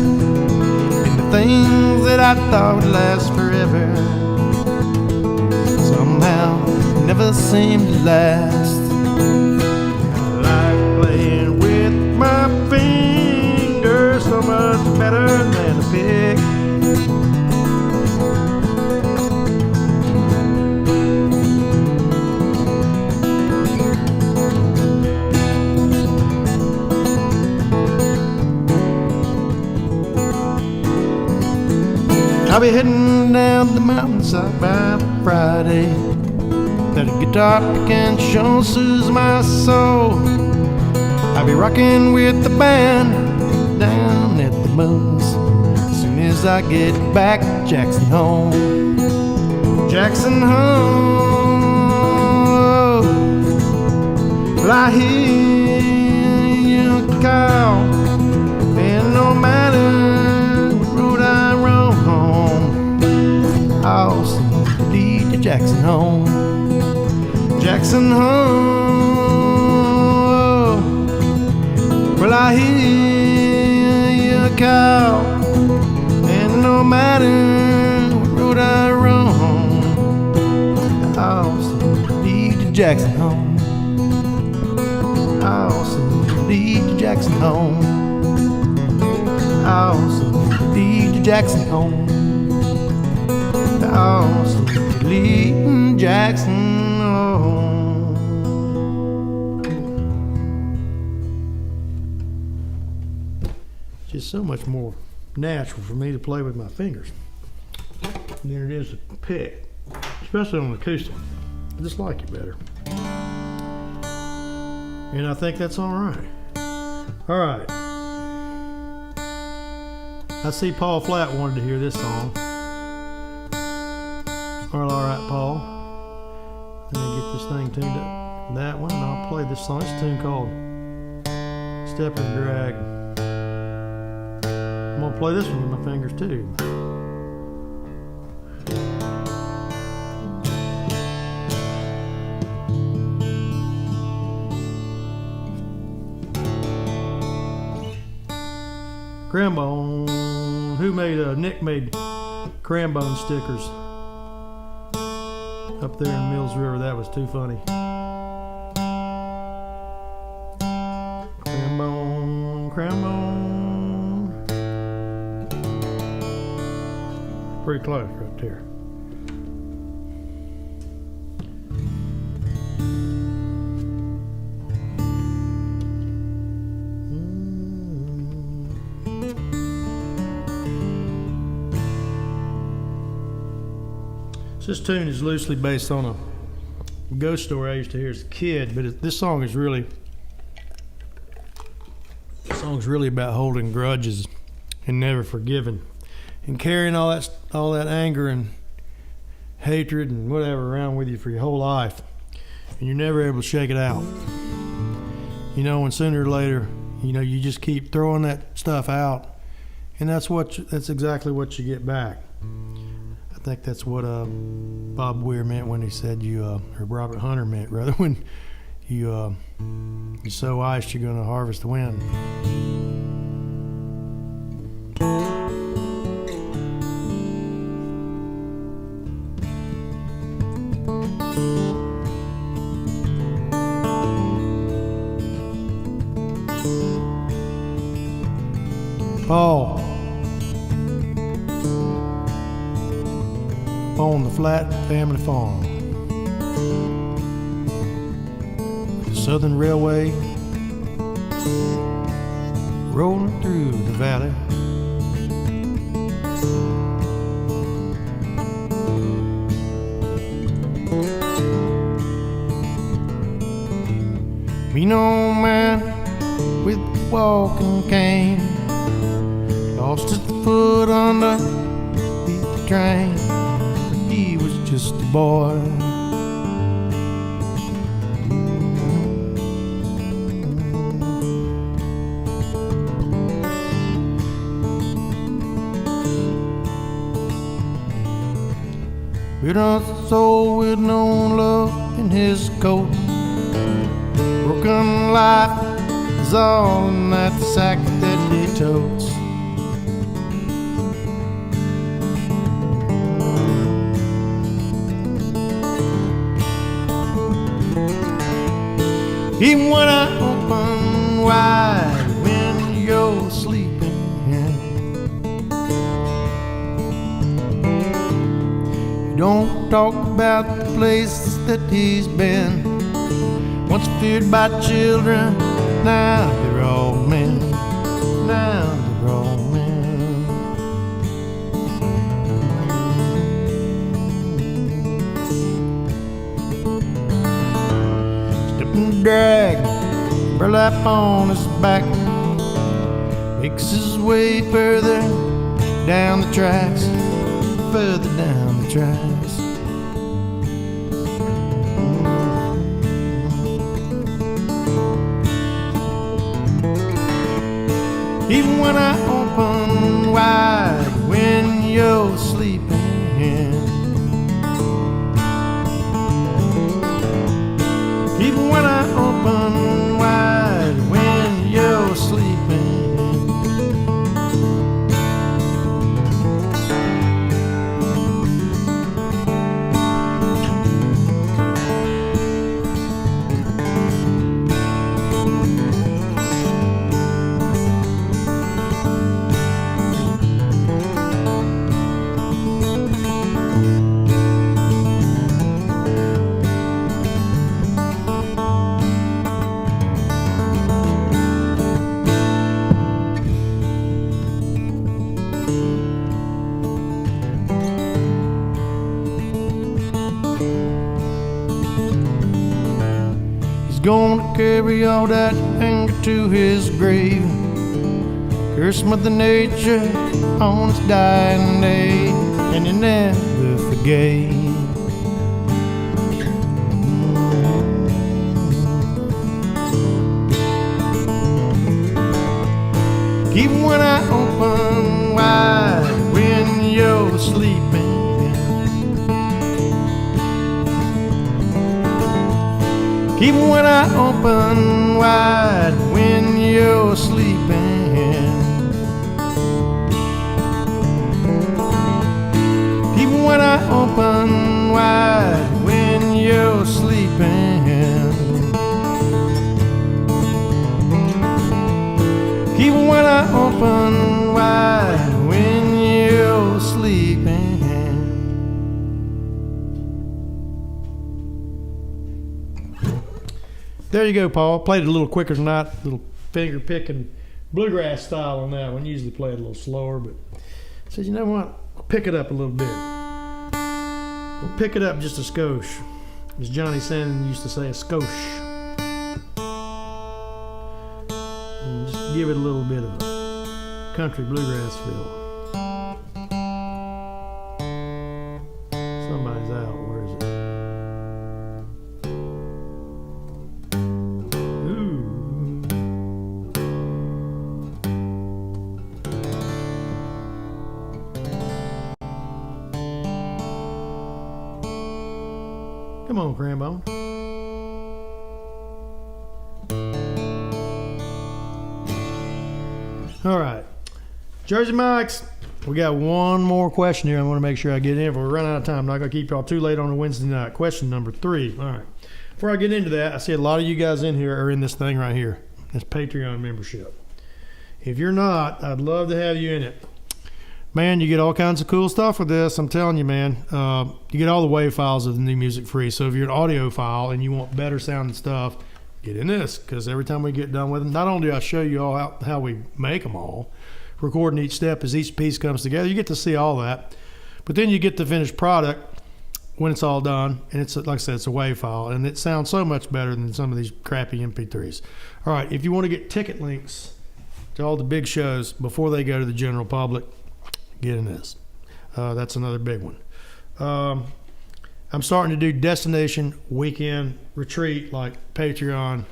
Things that I thought would last forever somehow never seem to last. I like playing with my fingers so much better than a pick. I'll be heading down the mountainside by Friday. That guitar picking sure soothes my soul. I'll be rocking with the band down at the Moons as soon as I get back to Jackson home. Jackson home. Well, I hear you call, and no matter what road I roam, I'll seem to lead to Jackson home. Jackson home. Well, I hear you call, and no matter what road I roam, I'll seem to lead to Jackson home. I'll seem to lead to Jackson home. I'll seem to lead to Jackson home. I'll seem to lead to Jackson home. Just so much more natural for me to play with my fingers than it is to pick, especially on acoustic. I just like it better. And I think that's all right. All right. I see Paul Flatt wanted to hear this song. All right, Paul. Let me get this thing tuned up. That one, and I'll play this song. It's a tune called Step and Drag. I'm gonna play this one with my fingers too. Crambone. Who made Nick made Crambone stickers up there in Mills River. That was too funny. Crambone, Crambone. Pretty close right there. This tune is loosely based on a ghost story I used to hear as a kid, but this song is really about holding grudges and never forgiving, and carrying all that anger and hatred and whatever around with you for your whole life, and you're never able to shake it out. You know, and sooner or later, you know, you just keep throwing that stuff out, and that's exactly what you get back. I think that's what Bob Weir meant when he said or Robert Hunter meant, rather, when you sow ice, you're going to harvest the wind. Paul. On the Flat family farm, the Southern Railway rolling through the valley. Mean old man with the walking cane lost his foot underneath the train. He was just a boy. With a soul with no love in his coat, broken life is all in that sack that he totes. Even when I open wide when you're sleeping, you don't talk about the places that he's been. Once feared by children, now they're all men. Now they're all men. Step and drag, burlap on his back, makes his way further down the tracks, further down the tracks. Even when I open wide when you're sleeping, even when I open wide when you're sleeping, gonna carry all that anger to his grave, curse Mother Nature on his dying day, and he never forgave. Even when I open Even when I open wide when you're sleeping. Even when I open wide when you're sleeping. Even when I open wide when you're sleeping. There you go, Paul. Played it a little quicker tonight, a little finger picking bluegrass style on that one. Usually play it a little slower, but I said, you know what? I'll pick it up a little bit. I'll pick it up just a skosh. As Johnny Sandon used to say, a skosh. And just give it a little bit of a country bluegrass feel. Somebody's out. Where is it? Come on, Crambone. All right. Jersey Mike's. We got one more question here I want to make sure I get in before we run out of time. I'm not going to keep y'all too late on a Wednesday night. Question number 3. All right. Before I get into that, I see a lot of you guys in here are in this thing right here, this Patreon membership. If you're not, I'd love to have you in it. Man, you get all kinds of cool stuff with this. I'm telling you, man. You get all the WAV files of the new music free. So if you're an audiophile and you want better sounding stuff, get in this. Because every time we get done with them, not only do I show you all how we make them all, recording each step as each piece comes together, you get to see all that. But then you get the finished product when it's all done. And it's, like I said, it's a WAV file. And it sounds so much better than some of these crappy MP3s. All right, if you want to get ticket links to all the big shows before they go to the general public, get in this. That's another big one. I'm starting to do destination weekend retreat, like Patreon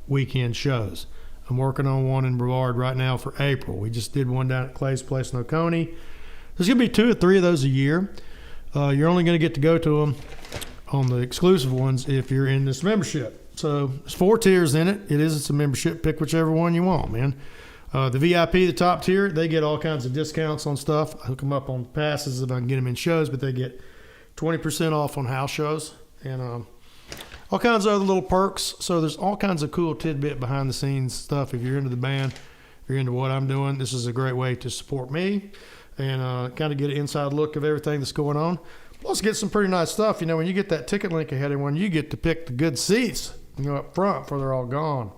weekend shows. I'm working on one in Brevard right now for April. We just did one down at Clay's Place in Oconee. There's going to be 2 or 3 of those a year. You're only going to get to go to them on the exclusive ones if you're in this membership. So there's 4 tiers in it. It's a membership. Pick whichever one you want, man. The VIP, the top tier, they get all kinds of discounts on stuff. I hook them up on passes if I can get them in shows, but they get 20% off on house shows and all kinds of other little perks. So there's all kinds of cool tidbit behind the scenes stuff. If you're into the band, if you're into what I'm doing, this is a great way to support me and kind of get an inside look of everything that's going on. Plus get some pretty nice stuff. You know, when you get that ticket link ahead of everyone, you get to pick the good seats, up front before they're all gone,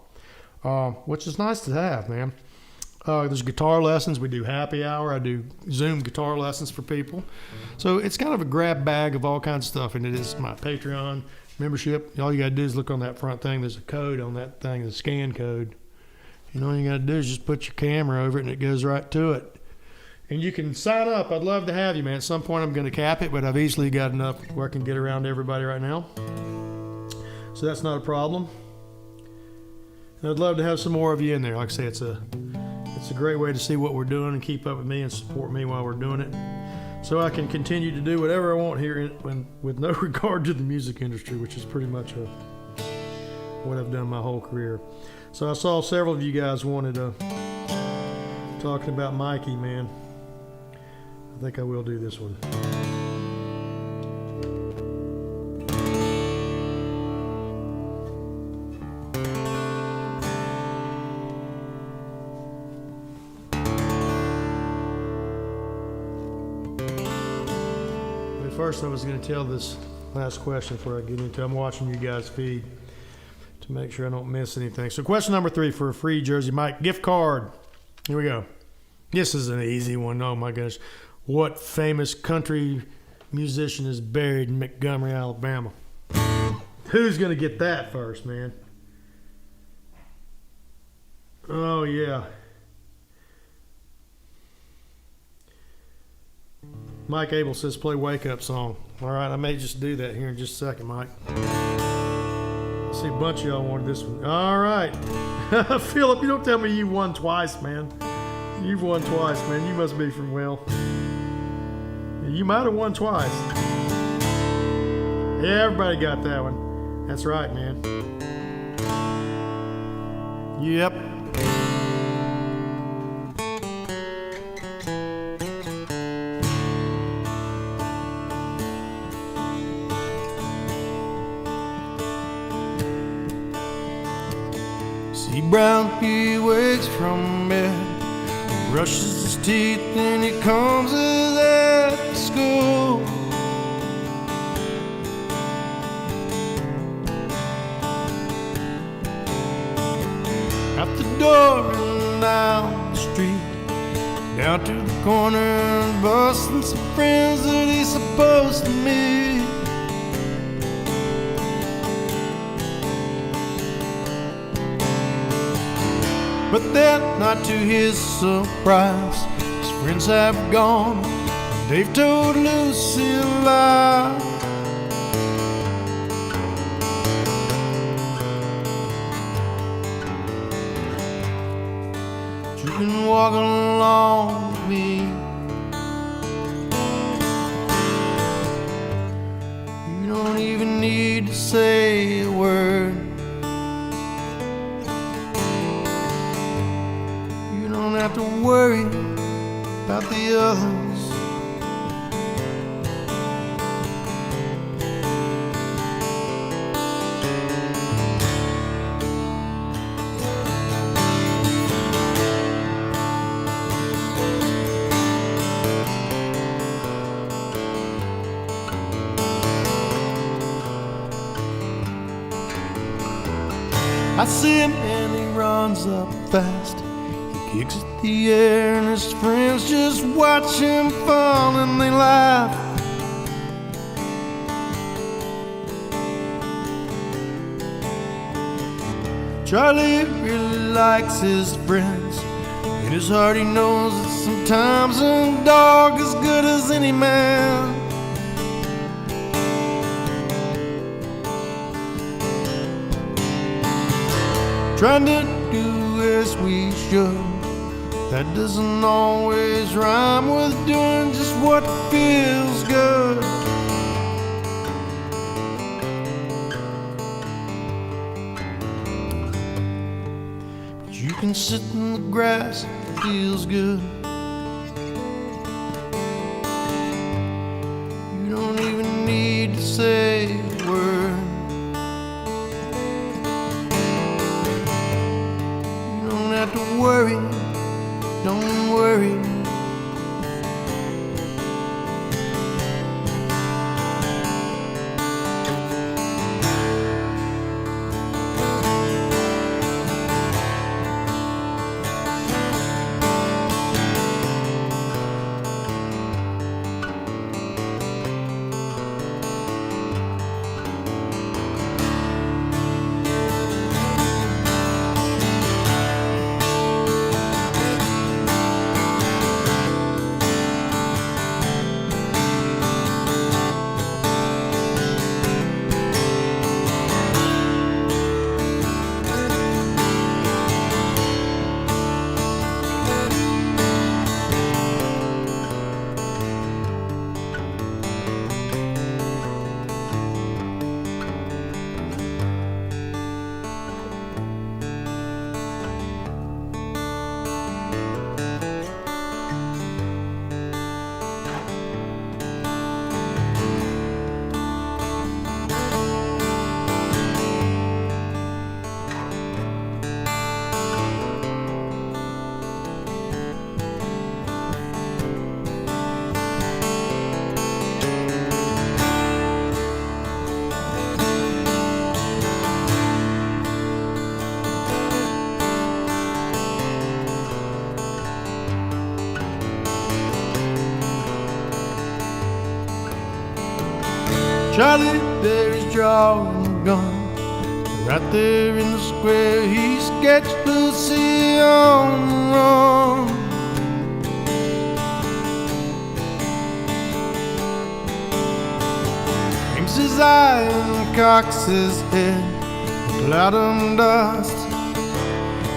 which is nice to have, man. There's guitar lessons. We do happy hour. I do Zoom guitar lessons for people. So it's kind of a grab bag of all kinds of stuff. And it is my Patreon membership. All you got to do is look on that front thing. There's a code on that thing, the scan code. All you got to do is just put your camera over it and it goes right to it. And you can sign up. I'd love to have you, man. At some point I'm going to cap it, but I've easily got enough where I can get around to everybody right now. So that's not a problem. And I'd love to have some more of you in there. Like I say, it's a great way to see what we're doing and keep up with me and support me while we're doing it. So I can continue to do whatever I want here with no regard to the music industry, which is pretty much what I've done my whole career. So I saw several of you guys wanted talking about Mikey, man. I think I will do this one. First, I was going to tell this last question before I get into it. I'm watching you guys' feed to make sure I don't miss anything. So question number 3 for a free Jersey Mike gift card. Here we go. This is an easy one. Oh, my gosh. What famous country musician is buried in Montgomery, Alabama? Who's going to get that first, man? Oh, yeah. Mike Abel says play Wake Up Song. All right, I may just do that here in just a second, Mike. I see a bunch of y'all wanted this one. All right. Philip, you don't tell me you won twice, man. You've won twice, man. You must be from Will. You might have won twice. Yeah, everybody got that one. That's right, man. Yep. See Brown, he wakes from bed, brushes his teeth, and he comes his head to school. Out the door and down the street, down to the corner and busting some friends that he's supposed to meet. But then, not to his surprise, his friends have gone. They've told Lucy a lie. You can walk along with me. You don't even need to say a word. You don't have to worry about the others. I see him and he runs up fast. He kicks at the air and his friends just watch him fall and they laugh. Charlie really likes his friends. In his heart he knows that sometimes a dog is good as any man. Trying to do as we should, that doesn't always rhyme with doing just what feels good. But you can sit in the grass, it feels good. You don't even need to say a word. Don't worry, don't worry. Charlie there is drawing a gun. Right there in the square he sketched Lucy on the run. Blinks his eye and cocks his head. A cloud of dust.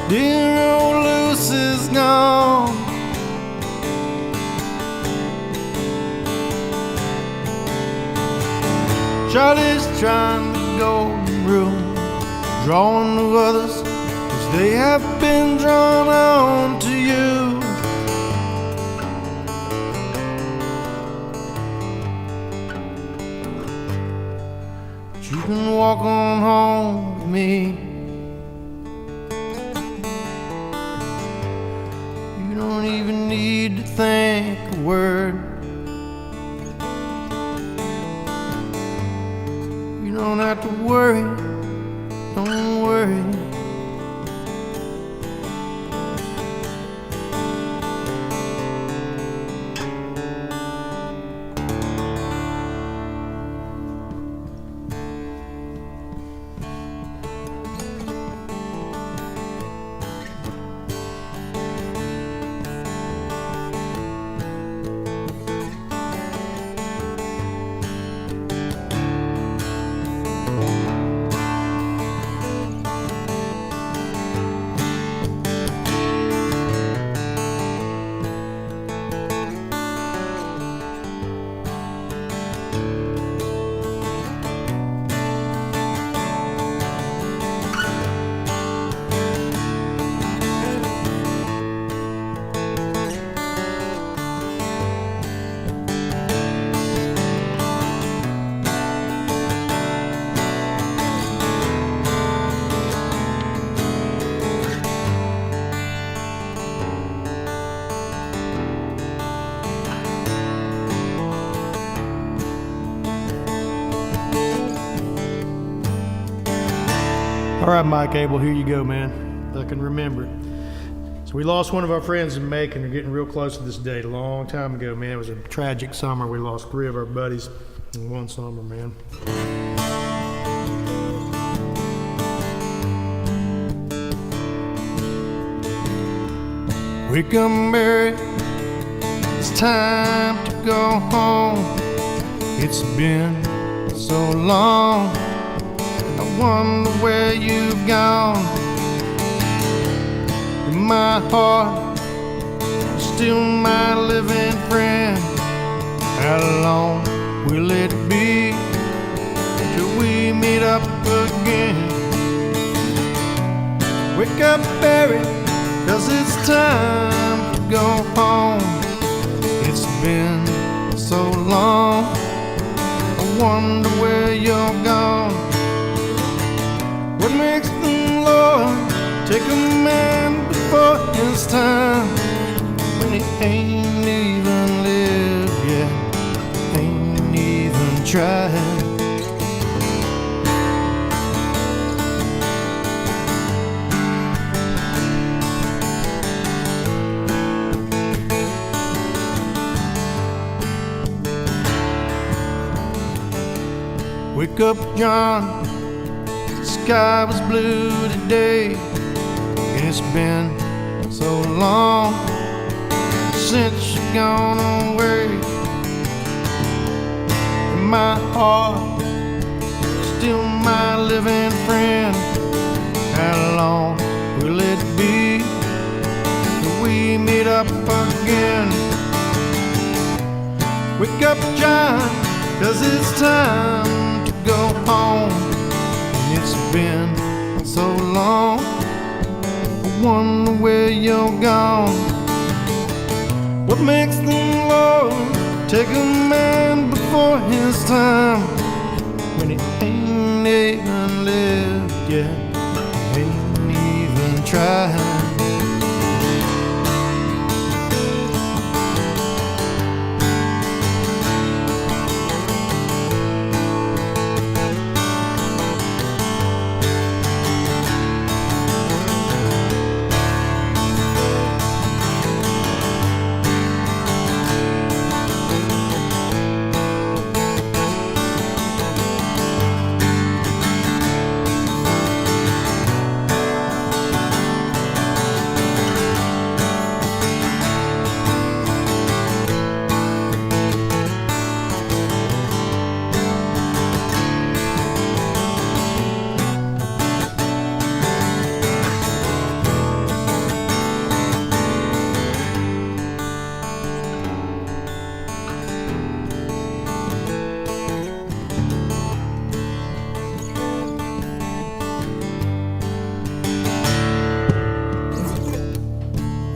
Dear old Lucy's gone. Charlie's trying to go room, drawing of others, his They have been drawn on to you. But you can walk on home with me. You don't even need to think a word. You don't have to worry, don't worry. All right, Mike Abel, here you go, man. If I can remember it. So we lost one of our friends in Macon. We're getting real close to this date. A long time ago, man. It was a tragic summer. We lost 3 of our buddies in one summer, man. Wake up, Mary. It's time to go home. It's been so long. I wonder where you've gone. In my heart, you're still my living friend. How long will it be till we meet up again? Wake up, Barry, 'cause it's time to go home. It's been so long. I wonder where you're gone. What makes the Lord take a man before his time when he ain't even lived yet, ain't even tried? Wake up, John. Sky was blue today. It's been so long since you've gone away. In my heart, still my living friend. How long will it be till we meet up again? Wake up, John, 'cause it's time to go home. It's been so long. I wonder where you're gone. What makes the Lord take a man before his time when he ain't even lived yet, ain't even tried?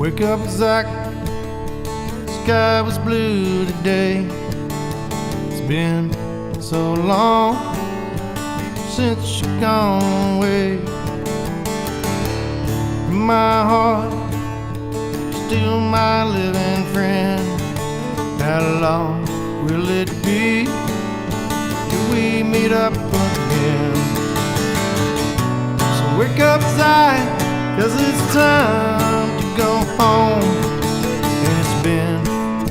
Wake up, Zach. Sky was blue today. It's been so long since you've gone away. My heart, still my living friend. How long will it be till we meet up again? So wake up, Zion, 'cause it's time to go home. And it's been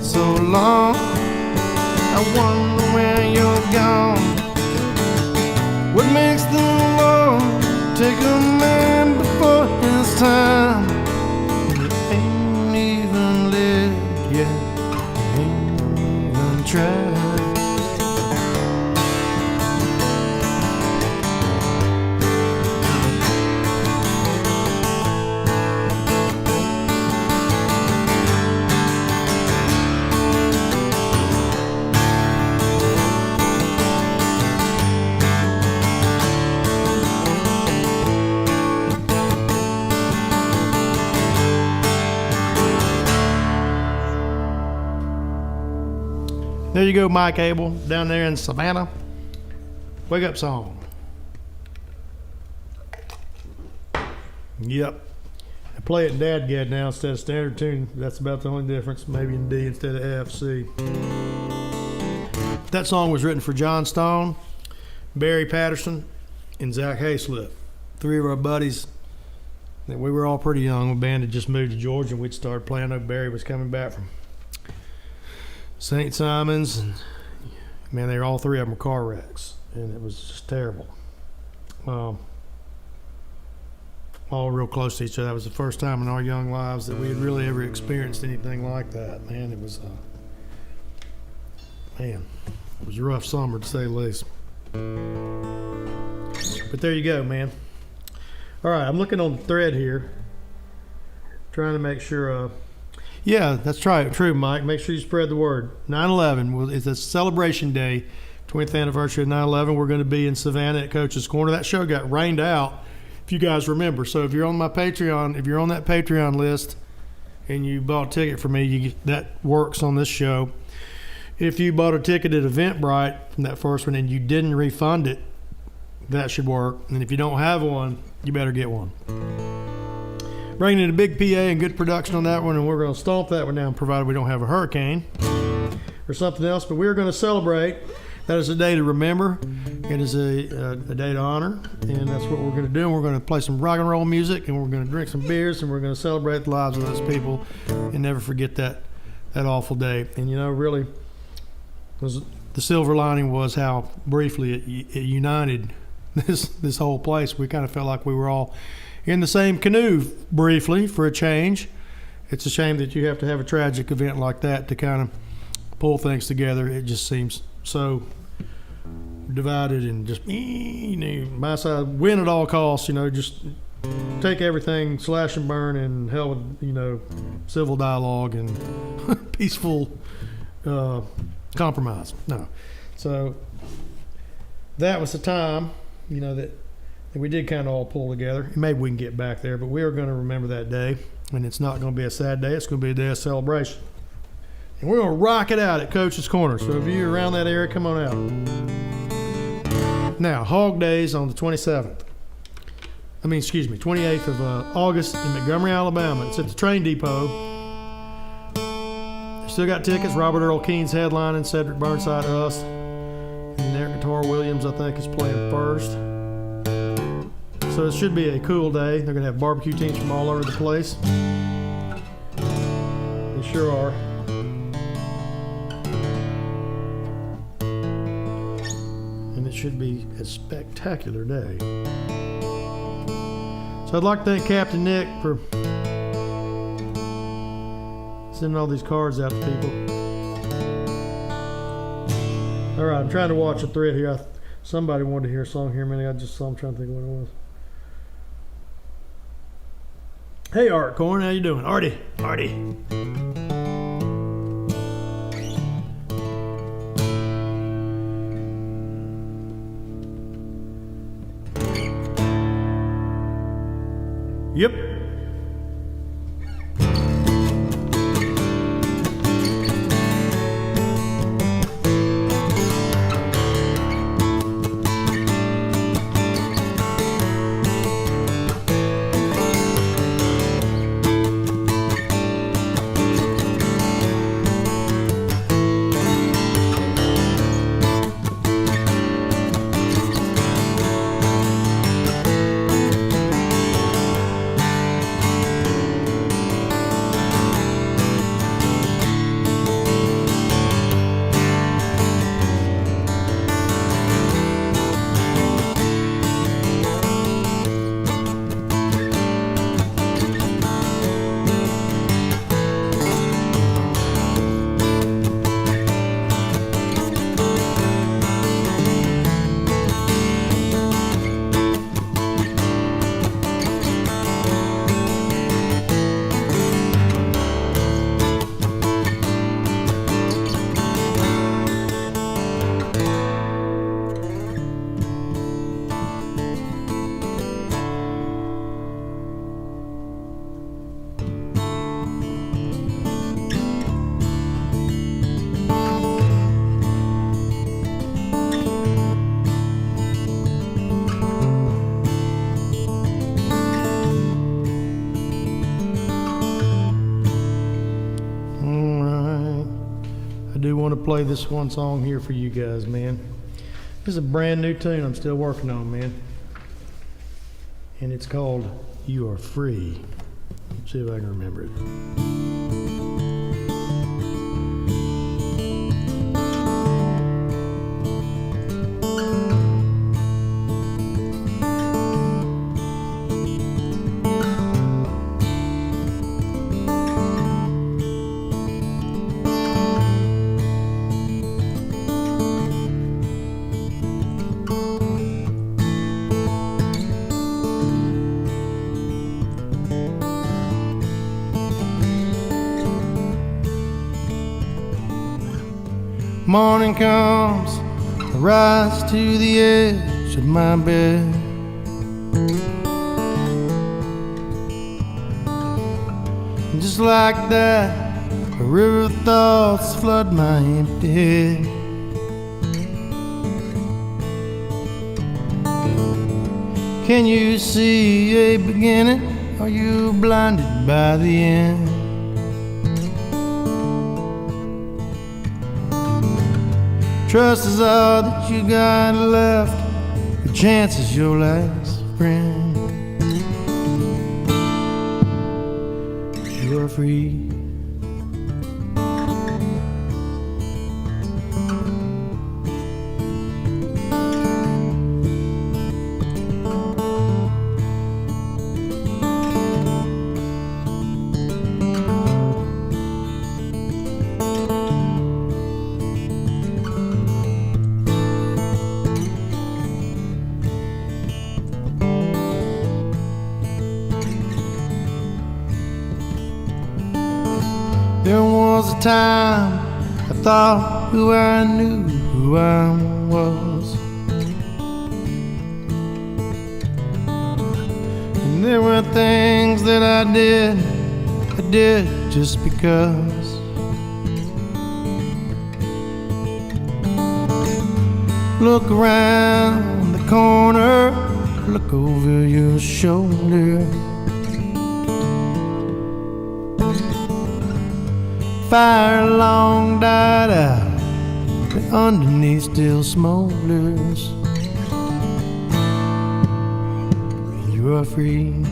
so long, I wonder when you're gone. What makes the Lord take a man before his time? It ain't even lived yet, ain't even tried. There you go, Mike Abel, down there in Savannah. Wake up song. Yep. I play it in DADGAD now instead of standard tune. That's about the only difference, maybe in D instead of F, C. That song was written for John Stone, Barry Patterson, and Zach Hayslip. Three of our buddies. We were all pretty young. The band had just moved to Georgia, and we'd started playing. I know Barry was coming back from St. Simon's, and man, they were all three of them were car wrecks, and it was just terrible. All real close to each other. That was the first time in our young lives that we had really ever experienced anything like that. Man, it was a rough summer to say the least. But there you go, man. All right, I'm looking on the thread here, trying to make sure. Yeah, that's right. True, Mike. Make sure you spread the word. 9/11 is a celebration day, 20th anniversary of 9/11. We're going to be in Savannah at Coach's Corner. That show got rained out, if you guys remember. So if you're on my Patreon, if you're on that Patreon list and you bought a ticket for me, that works on this show. If you bought a ticket at Eventbrite from that first one and you didn't refund it, that should work. And if you don't have one, you better get one. Bringing in a big PA and good production on that one, and we're going to stomp that one down, provided we don't have a hurricane or something else. But we're going to celebrate. That is a day to remember. It is a day to honor, and that's what we're going to do. And we're going to play some rock and roll music, and we're going to drink some beers, and we're going to celebrate the lives of those people and never forget that awful day. And, you know, really, was the silver lining was how briefly it united this whole place. We kind of felt like we were all in the same canoe briefly for a change. It's a shame that you have to have a tragic event like that to kind of pull things together. It just seems so divided and just, my side, win at all costs, just take everything, slash and burn, and hell with, civil dialogue and peaceful compromise. No. So that was the time, that we did kind of all pull together. Maybe we can get back there, but we are going to remember that day, and it's not going to be a sad day. It's going to be a day of celebration. And we're going to rock it out at Coach's Corner. So if you're around that area, come on out. Now, Hog Days on the 28th of August in Montgomery, Alabama. It's at the train depot. Still got tickets. Robert Earl Keen's headlining, Cedric Burnside, us. And Eric Guitar Williams, I think, is playing first. So it should be a cool day. They're going to have barbecue teams from all over the place. They sure are. And it should be a spectacular day. So I'd like to thank Captain Nick for sending all these cards out to people. All right, I'm trying to watch a thread here. Somebody wanted to hear a song here a minute. I'm trying to think of what it was. Hey, Art Corn, how you doing? Artie. Yep. want to play this one song here for you guys, man. This is a brand new tune I'm still working on, man. And it's called You Are Free. Let's see if I can remember it. Morning comes, I rise to the edge of my bed. And just like that, a river of thoughts flood my empty head. Can you see a beginning? Are you blinded by the end? Trust is all that you got left. The chance is your last friend. You are free. There was a time I thought who I knew who I was, and there were things that I did just because. Look around the corner, look over your shoulder. Fire long died out, but underneath still smolders. You are free.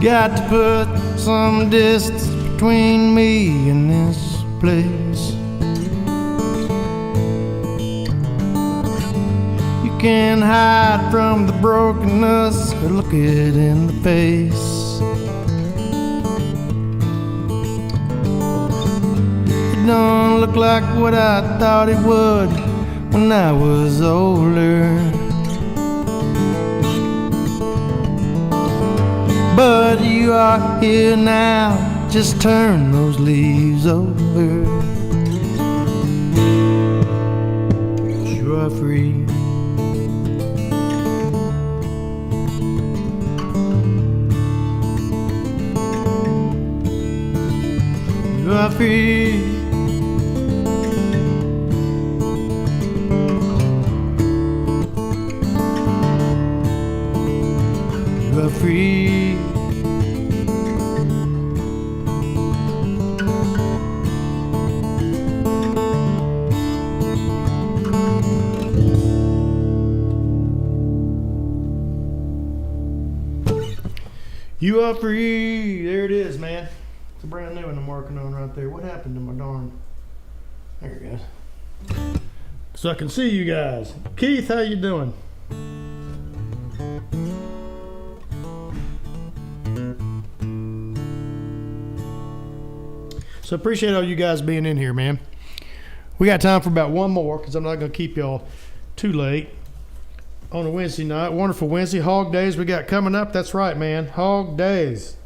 Got to put some distance between me and this place. You can't hide from the brokenness or look it in the face. It don't look like what I thought it would when I was older. But you are here now, just turn those leaves over. You are free. You are free. You are free. You are free. There it is, man. It's a brand new one I'm working on right there. What happened to my darn... There it goes. So I can see you guys. Keith, how you doing? So appreciate all you guys being in here, man. We got time for about one more because I'm not going to keep y'all too late on a Wednesday night. Wonderful Wednesday. Hog Days we got coming up. That's right, man. Hog Days.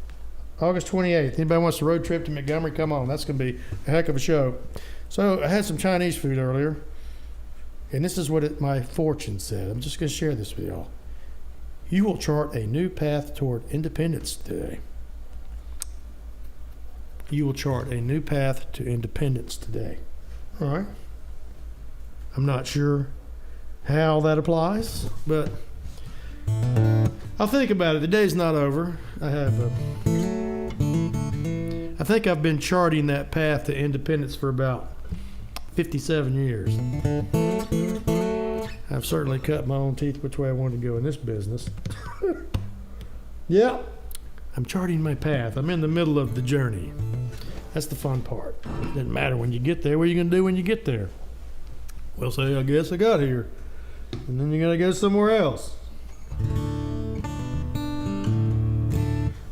August 28th. Anybody wants to road trip to Montgomery, come on. That's going to be a heck of a show. So I had some Chinese food earlier, and this is what my fortune said. I'm just going to share this with y'all. You will chart a new path toward independence today. You will chart a new path to independence today. All right. I'm not sure how that applies, but I'll think about it. The day's not over. I think I've been charting that path to independence for about 57 years. I've certainly cut my own teeth which way I want to go in this business. Yeah, I'm charting my path. I'm in the middle of the journey. That's the fun part. It doesn't matter when you get there. What are you going to do when you get there? Well, say, I guess I got here. And then you're going to go somewhere else.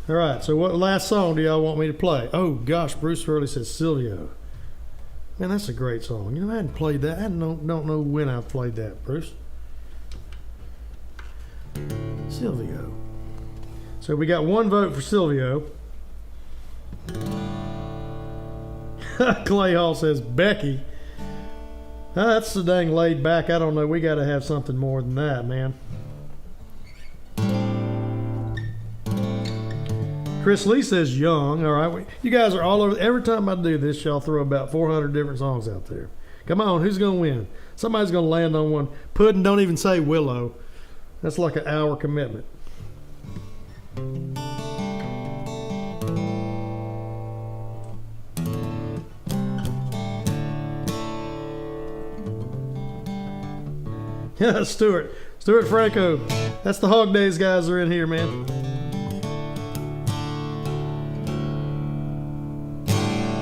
All right, so what last song do y'all want me to play? Oh, gosh, Bruce Hurley says Silvio. Man, that's a great song. You know, I hadn't played that. I don't know when I've played that, Bruce. Silvio. So we got one vote for Silvio. Clay Hall says Becky. That's so dang laid back. I don't know. We got to have something more than that, man. Chris Lee says Young. All right. You guys are all over. Every time I do this, y'all throw about 400 different songs out there. Come on. Who's going to win? Somebody's going to land on one. Puddin', don't even say Willow. That's like an hour commitment. Yeah, Stuart Franco. That's the Hog Days guys are in here, man.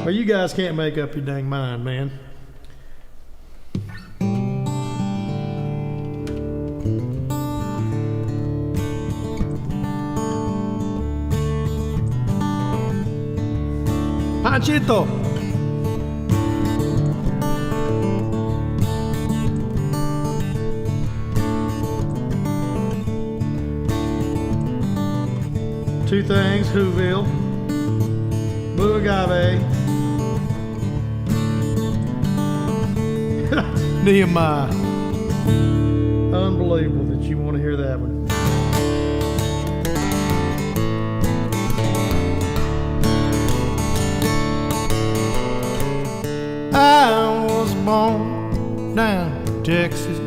Well, you guys can't make up your dang mind, man. Panchito. Two things, Whoville, Blue Agave, Nehemiah. Unbelievable that you want to hear that one. I was born down in Texas,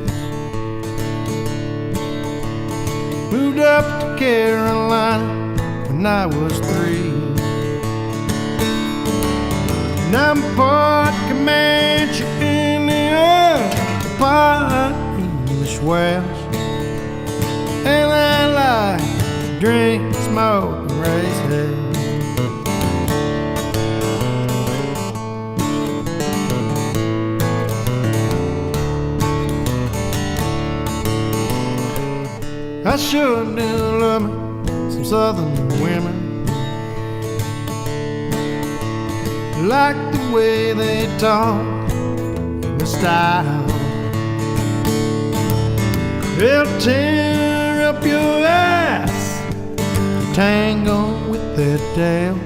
moved up to Carolina when I was 3. And I'm part Comanche Indian, part English Welsh, and I like to drink, smoke, and raise hell. I sure do love me some southern women. Like the way they talk, the style. They'll tear up your ass, tangle with their tail.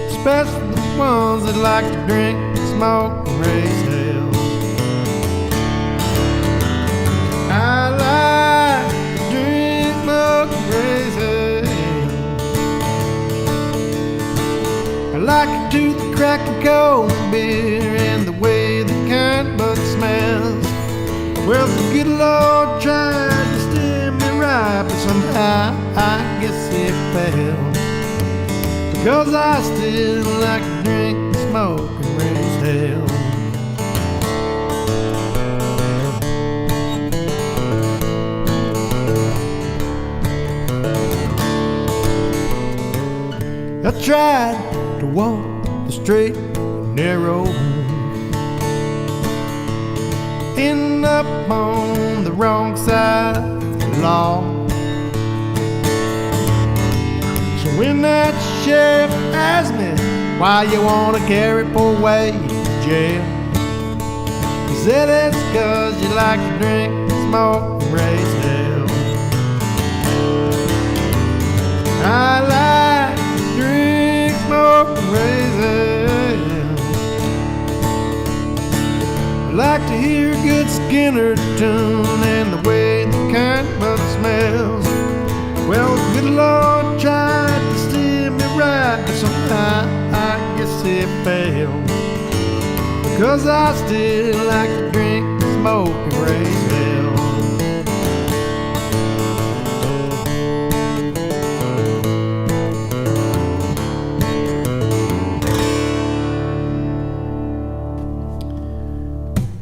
Especially the ones that like to drink, smoke, and raise hell. I like to drink, smoke, and raise hell. I like to the crack and cold beer and the way the kind bud smells. Well, the good Lord tried to steer me right, but somehow I guess it failed. Because I still like to drink, smoke, and raise hell. tried to walk the straight and narrow, end up on the wrong side of the law. So when that sheriff asked me why you wanna carry poor Wade to jail, he said it's 'cause you like to drink, smoke, and raise hell. I like to drink, smoke, and raise hell. I like to hear a good Skinner tune and the way the current book smells. Well, good Lord tried to steer me right, but somehow I guess it failed. Because I still like to drink, smoke, and raise hell.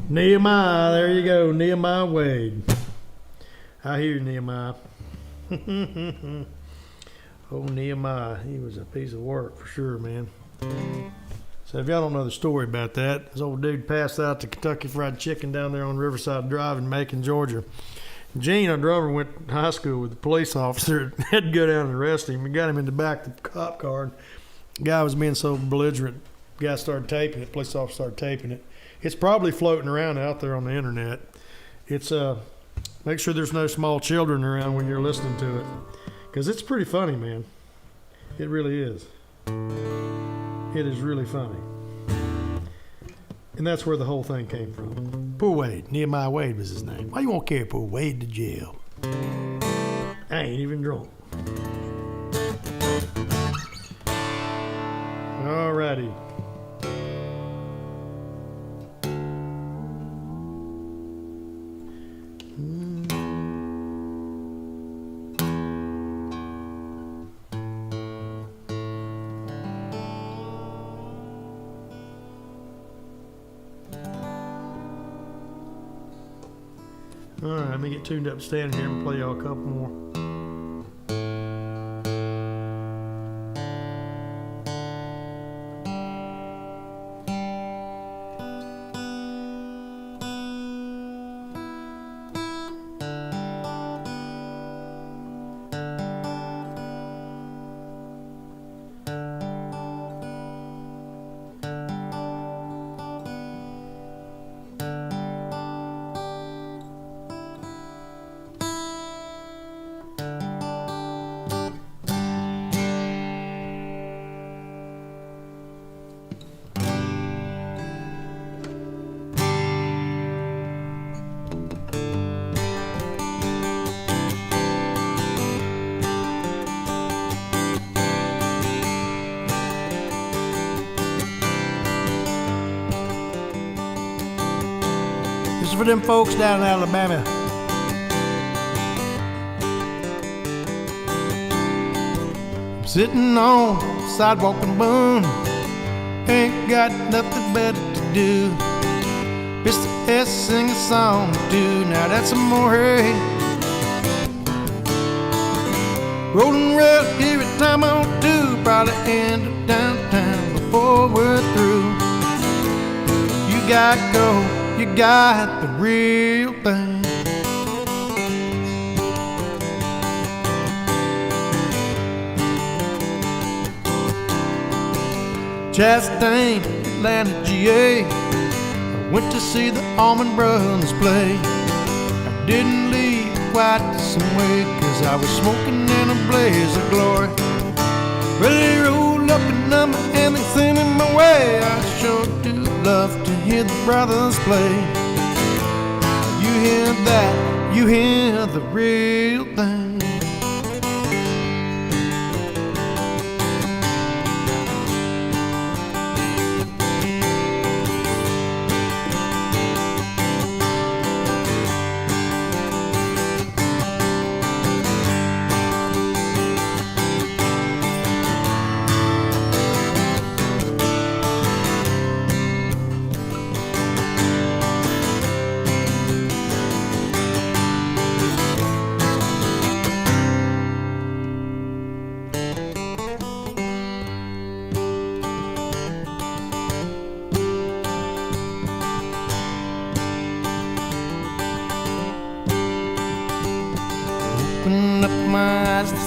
Nehemiah, there you go, Nehemiah Wade. I hear you, Nehemiah. Oh, Nehemiah, he was a piece of work for sure, man. So if y'all don't know the story about that, this old dude passed out to Kentucky Fried Chicken down there on Riverside Drive in Macon, Georgia. Gene, our drummer, went to high school with a police officer, had to go down and arrest him. We got him in the back of the cop car. The guy was being so belligerent, the guy started taping it, police officer started taping it. It's probably floating around out there on the internet. It's make sure there's no small children around when you're listening to it, because it's pretty funny, man. It really is. It is really funny. And that's where the whole thing came from. Poor Wade. Nehemiah Wade was his name. Why you want to carry poor Wade to jail? I ain't even drunk. Alrighty. All right, let me get tuned up, stand here, and play y'all a couple more. This is for them folks down in Alabama. I'm sitting on the sidewalk in Boone, ain't got nothing better to do. Mr. S sing a song or two, now that's some more hay. Rolling rail here at time on two, probably end up downtown before we're through. You got gold, you got the real thing. Chastain, Atlanta, GA. I went to see the Allman Brothers play. I didn't leave quite the same way, 'cause I was smoking in a blaze of glory. Well, they rolled up a number and they sent it my way. I sure do love to hear the brothers play. You hear that, you hear the real thing.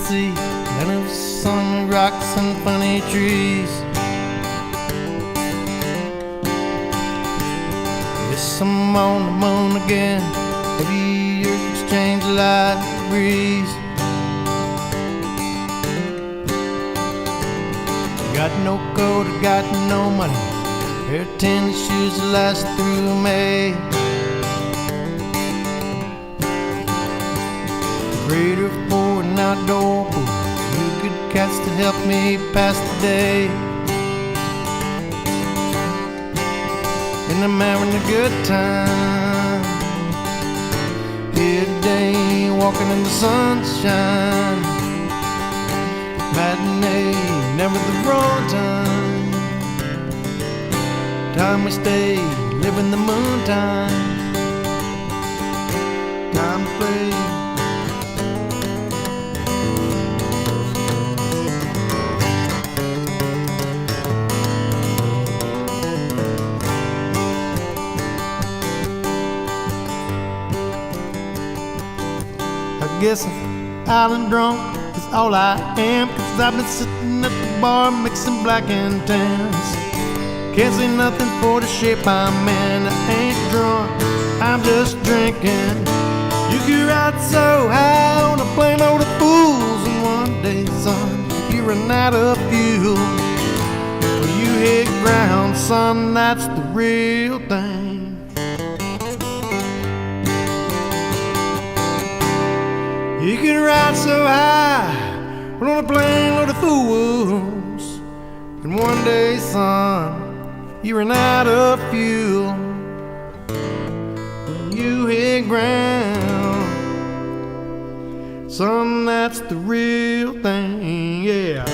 sea, land of sun, rocks, and funny trees. Yes, I'm on the moon again. Maybe Earth exchange light and breeze. Got no coat, got no money. Pair of tennis shoes that last through May. Greater for an outdoor pool. You good cats to help me pass the day. And I'm having a good time here today, walking in the sunshine. Matinee, never the wrong time. Time we stay, living the moon time. Time to play. I guess I'm out and drunk is all I am, 'cause I've been sitting at the bar mixing black and tans. Can't see nothing for the shape I'm in. I ain't drunk, I'm just drinking. You could ride so high on a plane load of fools, and one day, son, you run out of fuel. Well, you hit ground, son, that's the real thing. You can ride so high on a plane load of fools, and one day, son, you run out of fuel. When you hit ground, son, that's the real thing, yeah.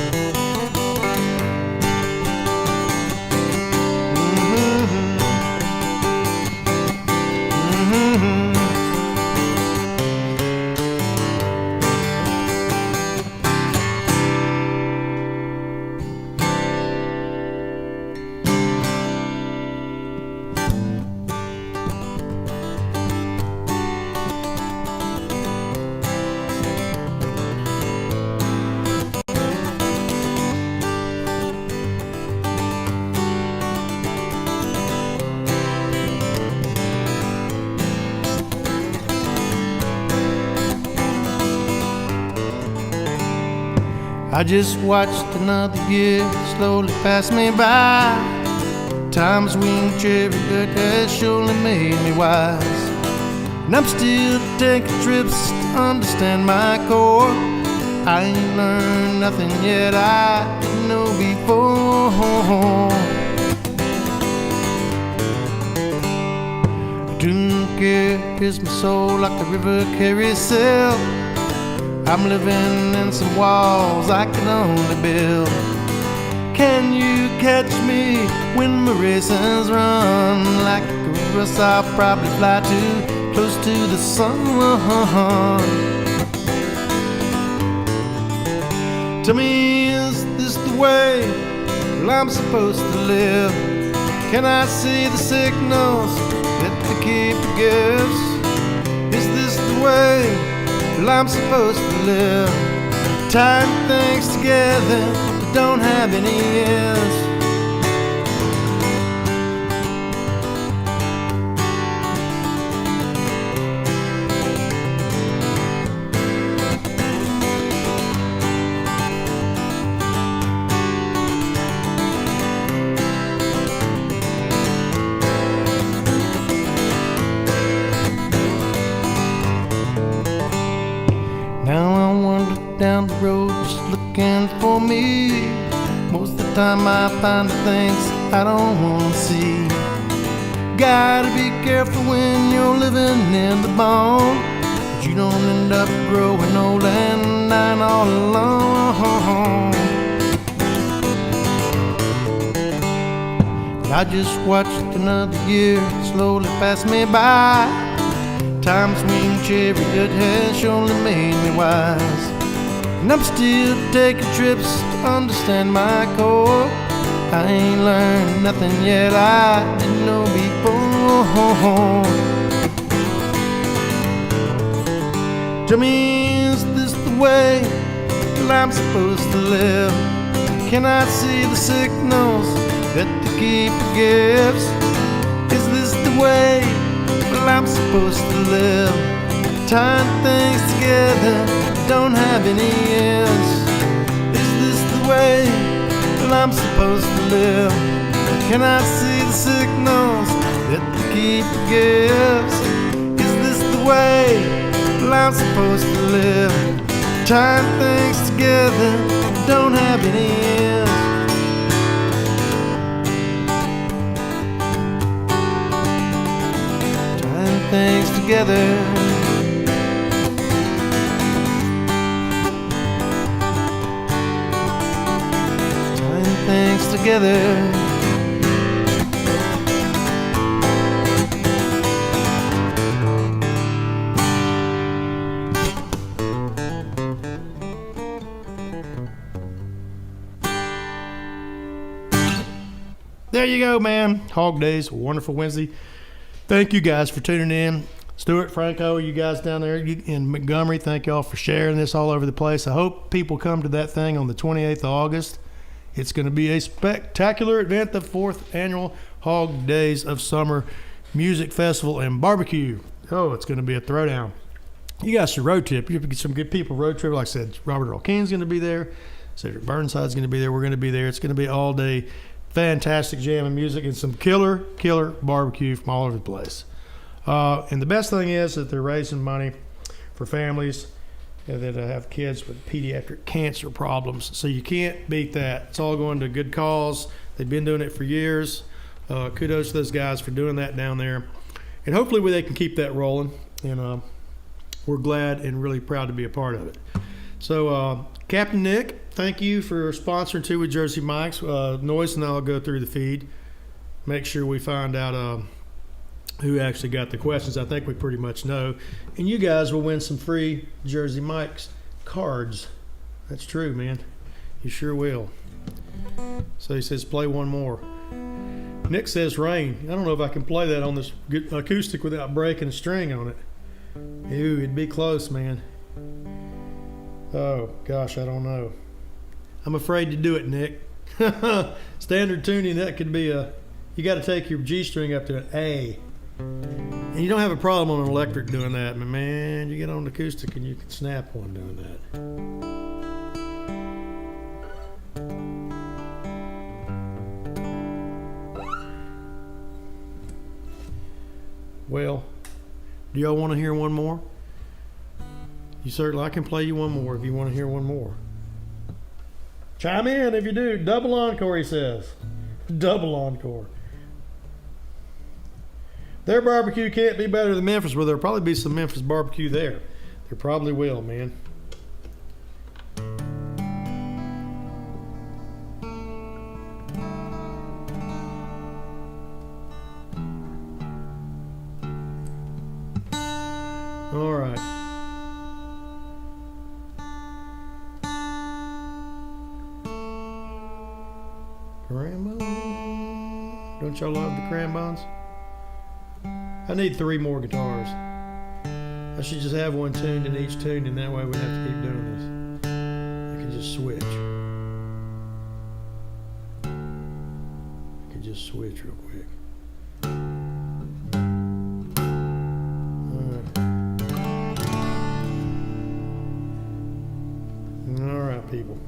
I just watched another year slowly pass me by. Time's wing chariot has surely made me wise, and I'm still taking trips to understand my core. I ain't learned nothing yet I didn't know before. I don't care, here's my soul like the river carries sail. I'm living in some walls I can only build. Can you catch me when my races run? Like a chorus, I'll probably fly too close to the sun. Tell me, is this the way I'm supposed to live? Can I see the signals that the keeper gives? Is this the way I'm supposed to live? Tying things together that don't have any ears. Now I wander down the road just looking for me. Most of the time I find the things I don't want to see. Gotta be careful when you're living in the bone, that you don't end up growing old and dying all alone. I just watched another year slowly pass me by. Time's wing chariot has surely made me wise, and I'm still taking trips to understand my core. I ain't learned nothing yet I didn't know before. Tell me, is this the way I'm supposed to live? Can I see the signals that the keeper gives? Is this the way I'm supposed to live? Tying things together, don't have any ends. Is this the way I'm supposed to live? Can I see the signals that the keeper gives? Is this the way I'm supposed to live? Tying things together, don't have any ends. Tying things together. Tying things together. There you go, man. Hog Days, wonderful Wednesday. Thank you guys for tuning in. Stuart, Franco, you guys down there in Montgomery, thank y'all for sharing this all over the place. I hope people come to that thing on the 28th of August. It's going to be a spectacular event, the 4th annual Hog Days of Summer Music Festival and Barbecue. Oh, it's going to be a throwdown. You guys should road trip. You get some good people road trip. Like I said, Robert Earl King's going to be there. Cedric Burnside's going to be there. We're going to be there. It's going to be all day. Fantastic jam and music and some killer barbecue from all over the place. And the best thing is that they're raising money for families that have kids with pediatric cancer problems. So you can't beat that. It's all going to a good cause. They've been doing it for years. Kudos to those guys for doing that down there. And hopefully they can keep that rolling. And we're glad and really proud to be a part of it. So Captain Nick, thank you for sponsoring too with Jersey Mike's. Noise and I'll go through the feed, make sure we find out who actually got the questions. I think we pretty much know. And you guys will win some free Jersey Mike's cards. That's true, man. You sure will. So he says, play one more. Nick says rain. I don't know if I can play that on this acoustic without breaking a string on it. Ew, it'd be close, man. Oh, gosh, I don't know. I'm afraid to do it, Nick. Standard tuning, that could be you got to take your G string up to an A. And you don't have a problem on an electric doing that, but man, you get on an acoustic and you can snap one doing that. Well, do y'all want to hear one more? I can play you one more if you want to hear one more. Chime in if you do. Double encore, he says. Double encore. Their barbecue can't be better than Memphis. Well, there'll probably be some Memphis barbecue there. There probably will, man. All right. Cranbones. Don't y'all love the cranbones? I need 3 more guitars. I should just have one tuned in each tune, and that way we have to keep doing this. I can just switch. I can just switch real quick. All right, people.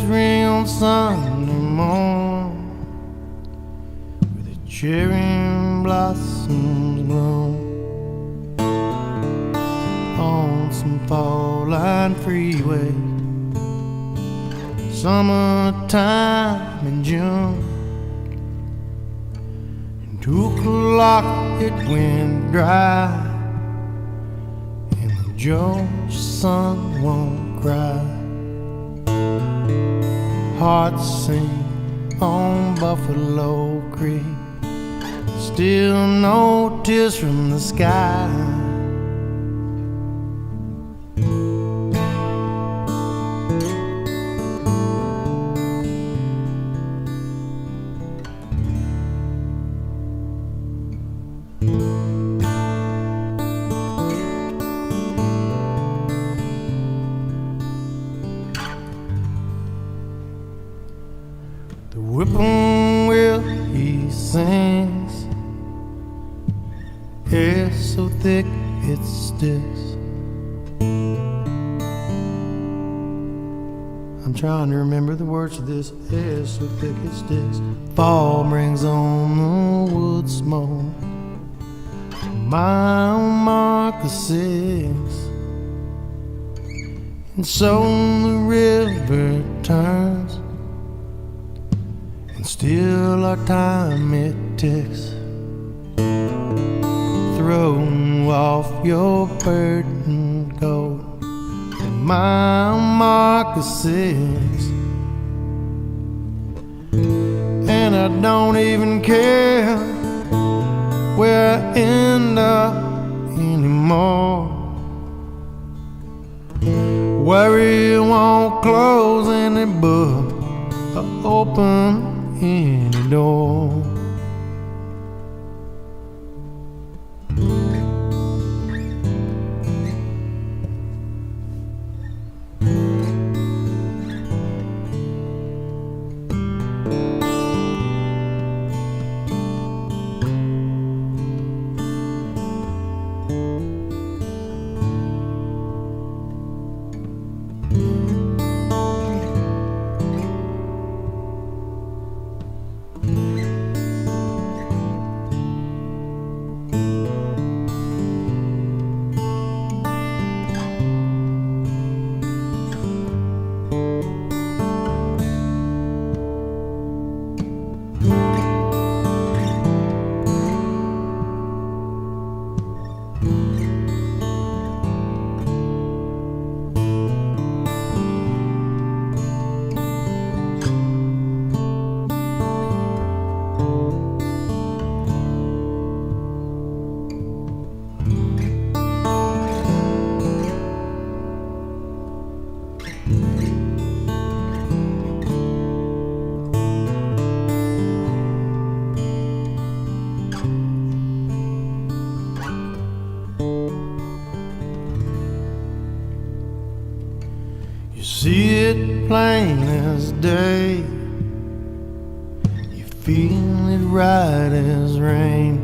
ring on Sunday morn, where the cherry blossoms bloom on some fall line freeway. Summertime in June, and 2 o'clock it went dry, and the Georgia sun won't cry. Hearts sing on Buffalo Creek, still no tears from the sky. The whippoorwill he sings, hair so thick it sticks. I'm trying to remember the words of this. Hair so thick it sticks. Fall brings on the wood smoke. Mile marker 6, and so the river turns, and still our time it ticks. Throw off your burden coat, mile marker 6, and I don't even care where I end up anymore. Worry won't close any book or open any door. You see it plain as day, you feel it right as rain.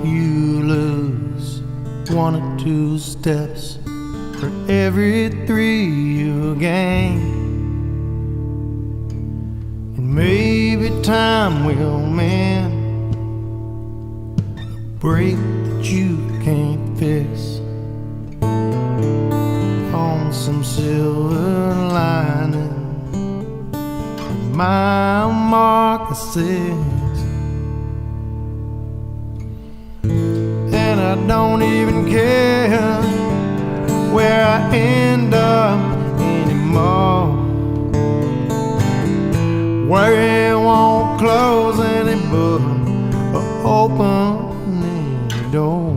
You lose 1 or 2 steps for every 3 you gain, and maybe time will mend a break that you can't fix. On some silver lining, mile marker 6, and I don't even care where I end up anymore. Worry won't close any book or open any door.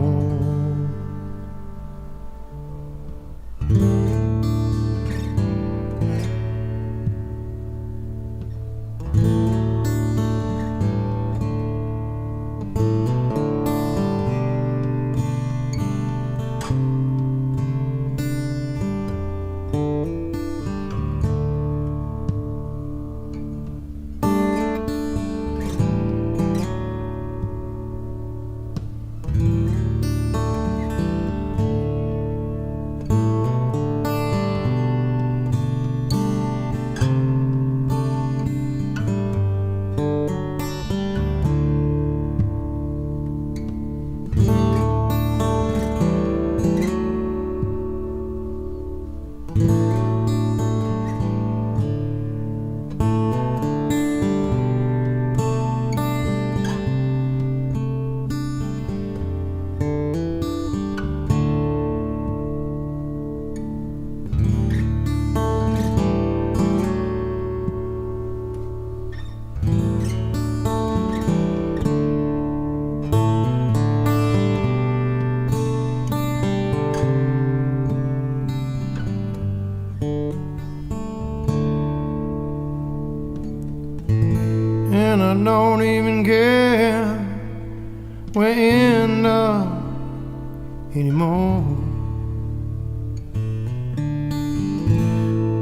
don't even care where we end up anymore.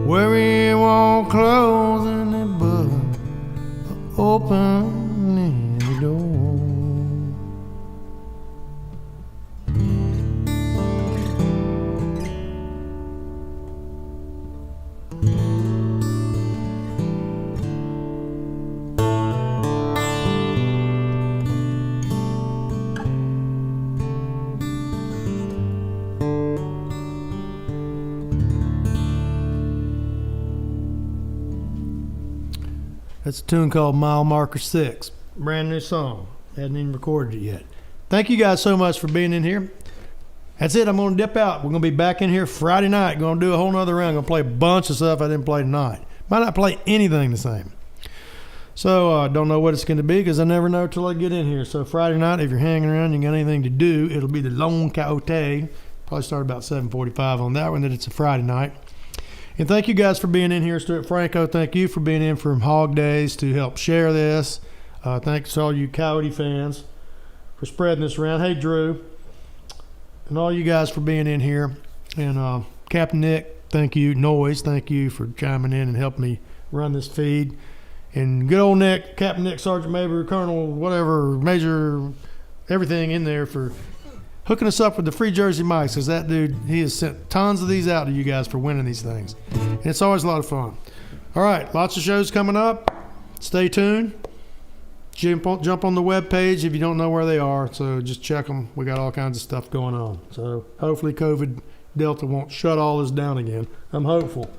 Where we won't close it but open the door. That's a tune called Mile Marker 6. Brand new song. Hadn't even recorded it yet. Thank you guys so much for being in here. That's it. I'm going to dip out. We're going to be back in here Friday night. Going to do a whole nother round. Going to play a bunch of stuff I didn't play tonight. Might not play anything the same. So I don't know what it's going to be because I never know till I get in here. So Friday night, if you're hanging around, you got anything to do, it'll be the Lone Coyote. Probably start about 7:45 on that one. That it's a Friday night. And thank you guys for being in here. Stuart Franco, thank you for being in from Hog Days to help share this. Thanks to all you Coyote fans for spreading this around. Hey, Drew, and all you guys for being in here. And Captain Nick, thank you. Noise, thank you for chiming in and helping me run this feed. And good old Nick, Captain Nick, Sergeant Major, Colonel, whatever, Major, everything in there for hooking us up with the free Jersey mics, because that dude, he has sent tons of these out to you guys for winning these things. And it's always a lot of fun. All right, lots of shows coming up. Stay tuned. Jump on the webpage if you don't know where they are. So just check them. We got all kinds of stuff going on. So hopefully COVID Delta won't shut all this down again. I'm hopeful.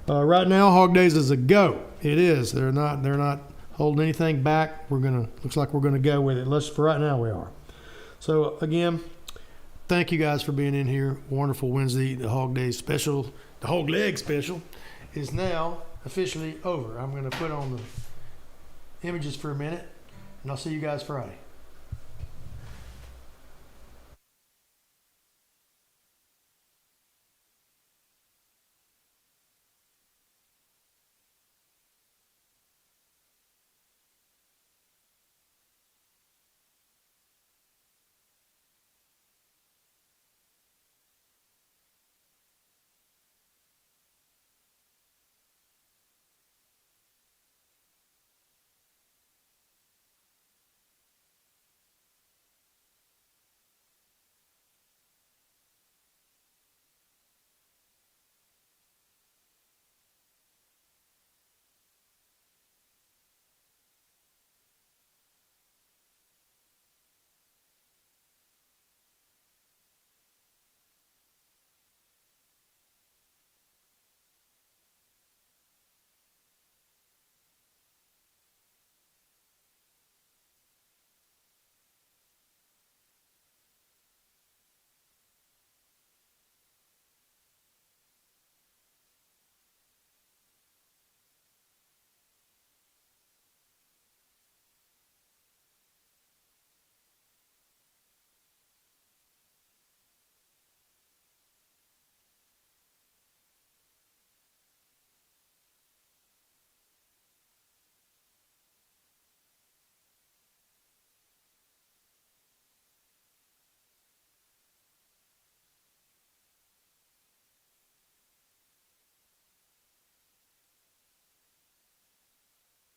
Right now, Hog Days is a go. It is. They're not holding anything back. Looks like we're gonna go with it. At least for right now, we are. So again, thank you guys for being in here. Wonderful Wednesday. The Hog Day special, the Hog Leg special, is now officially over. I'm going to put on the images for a minute, and I'll see you guys Friday.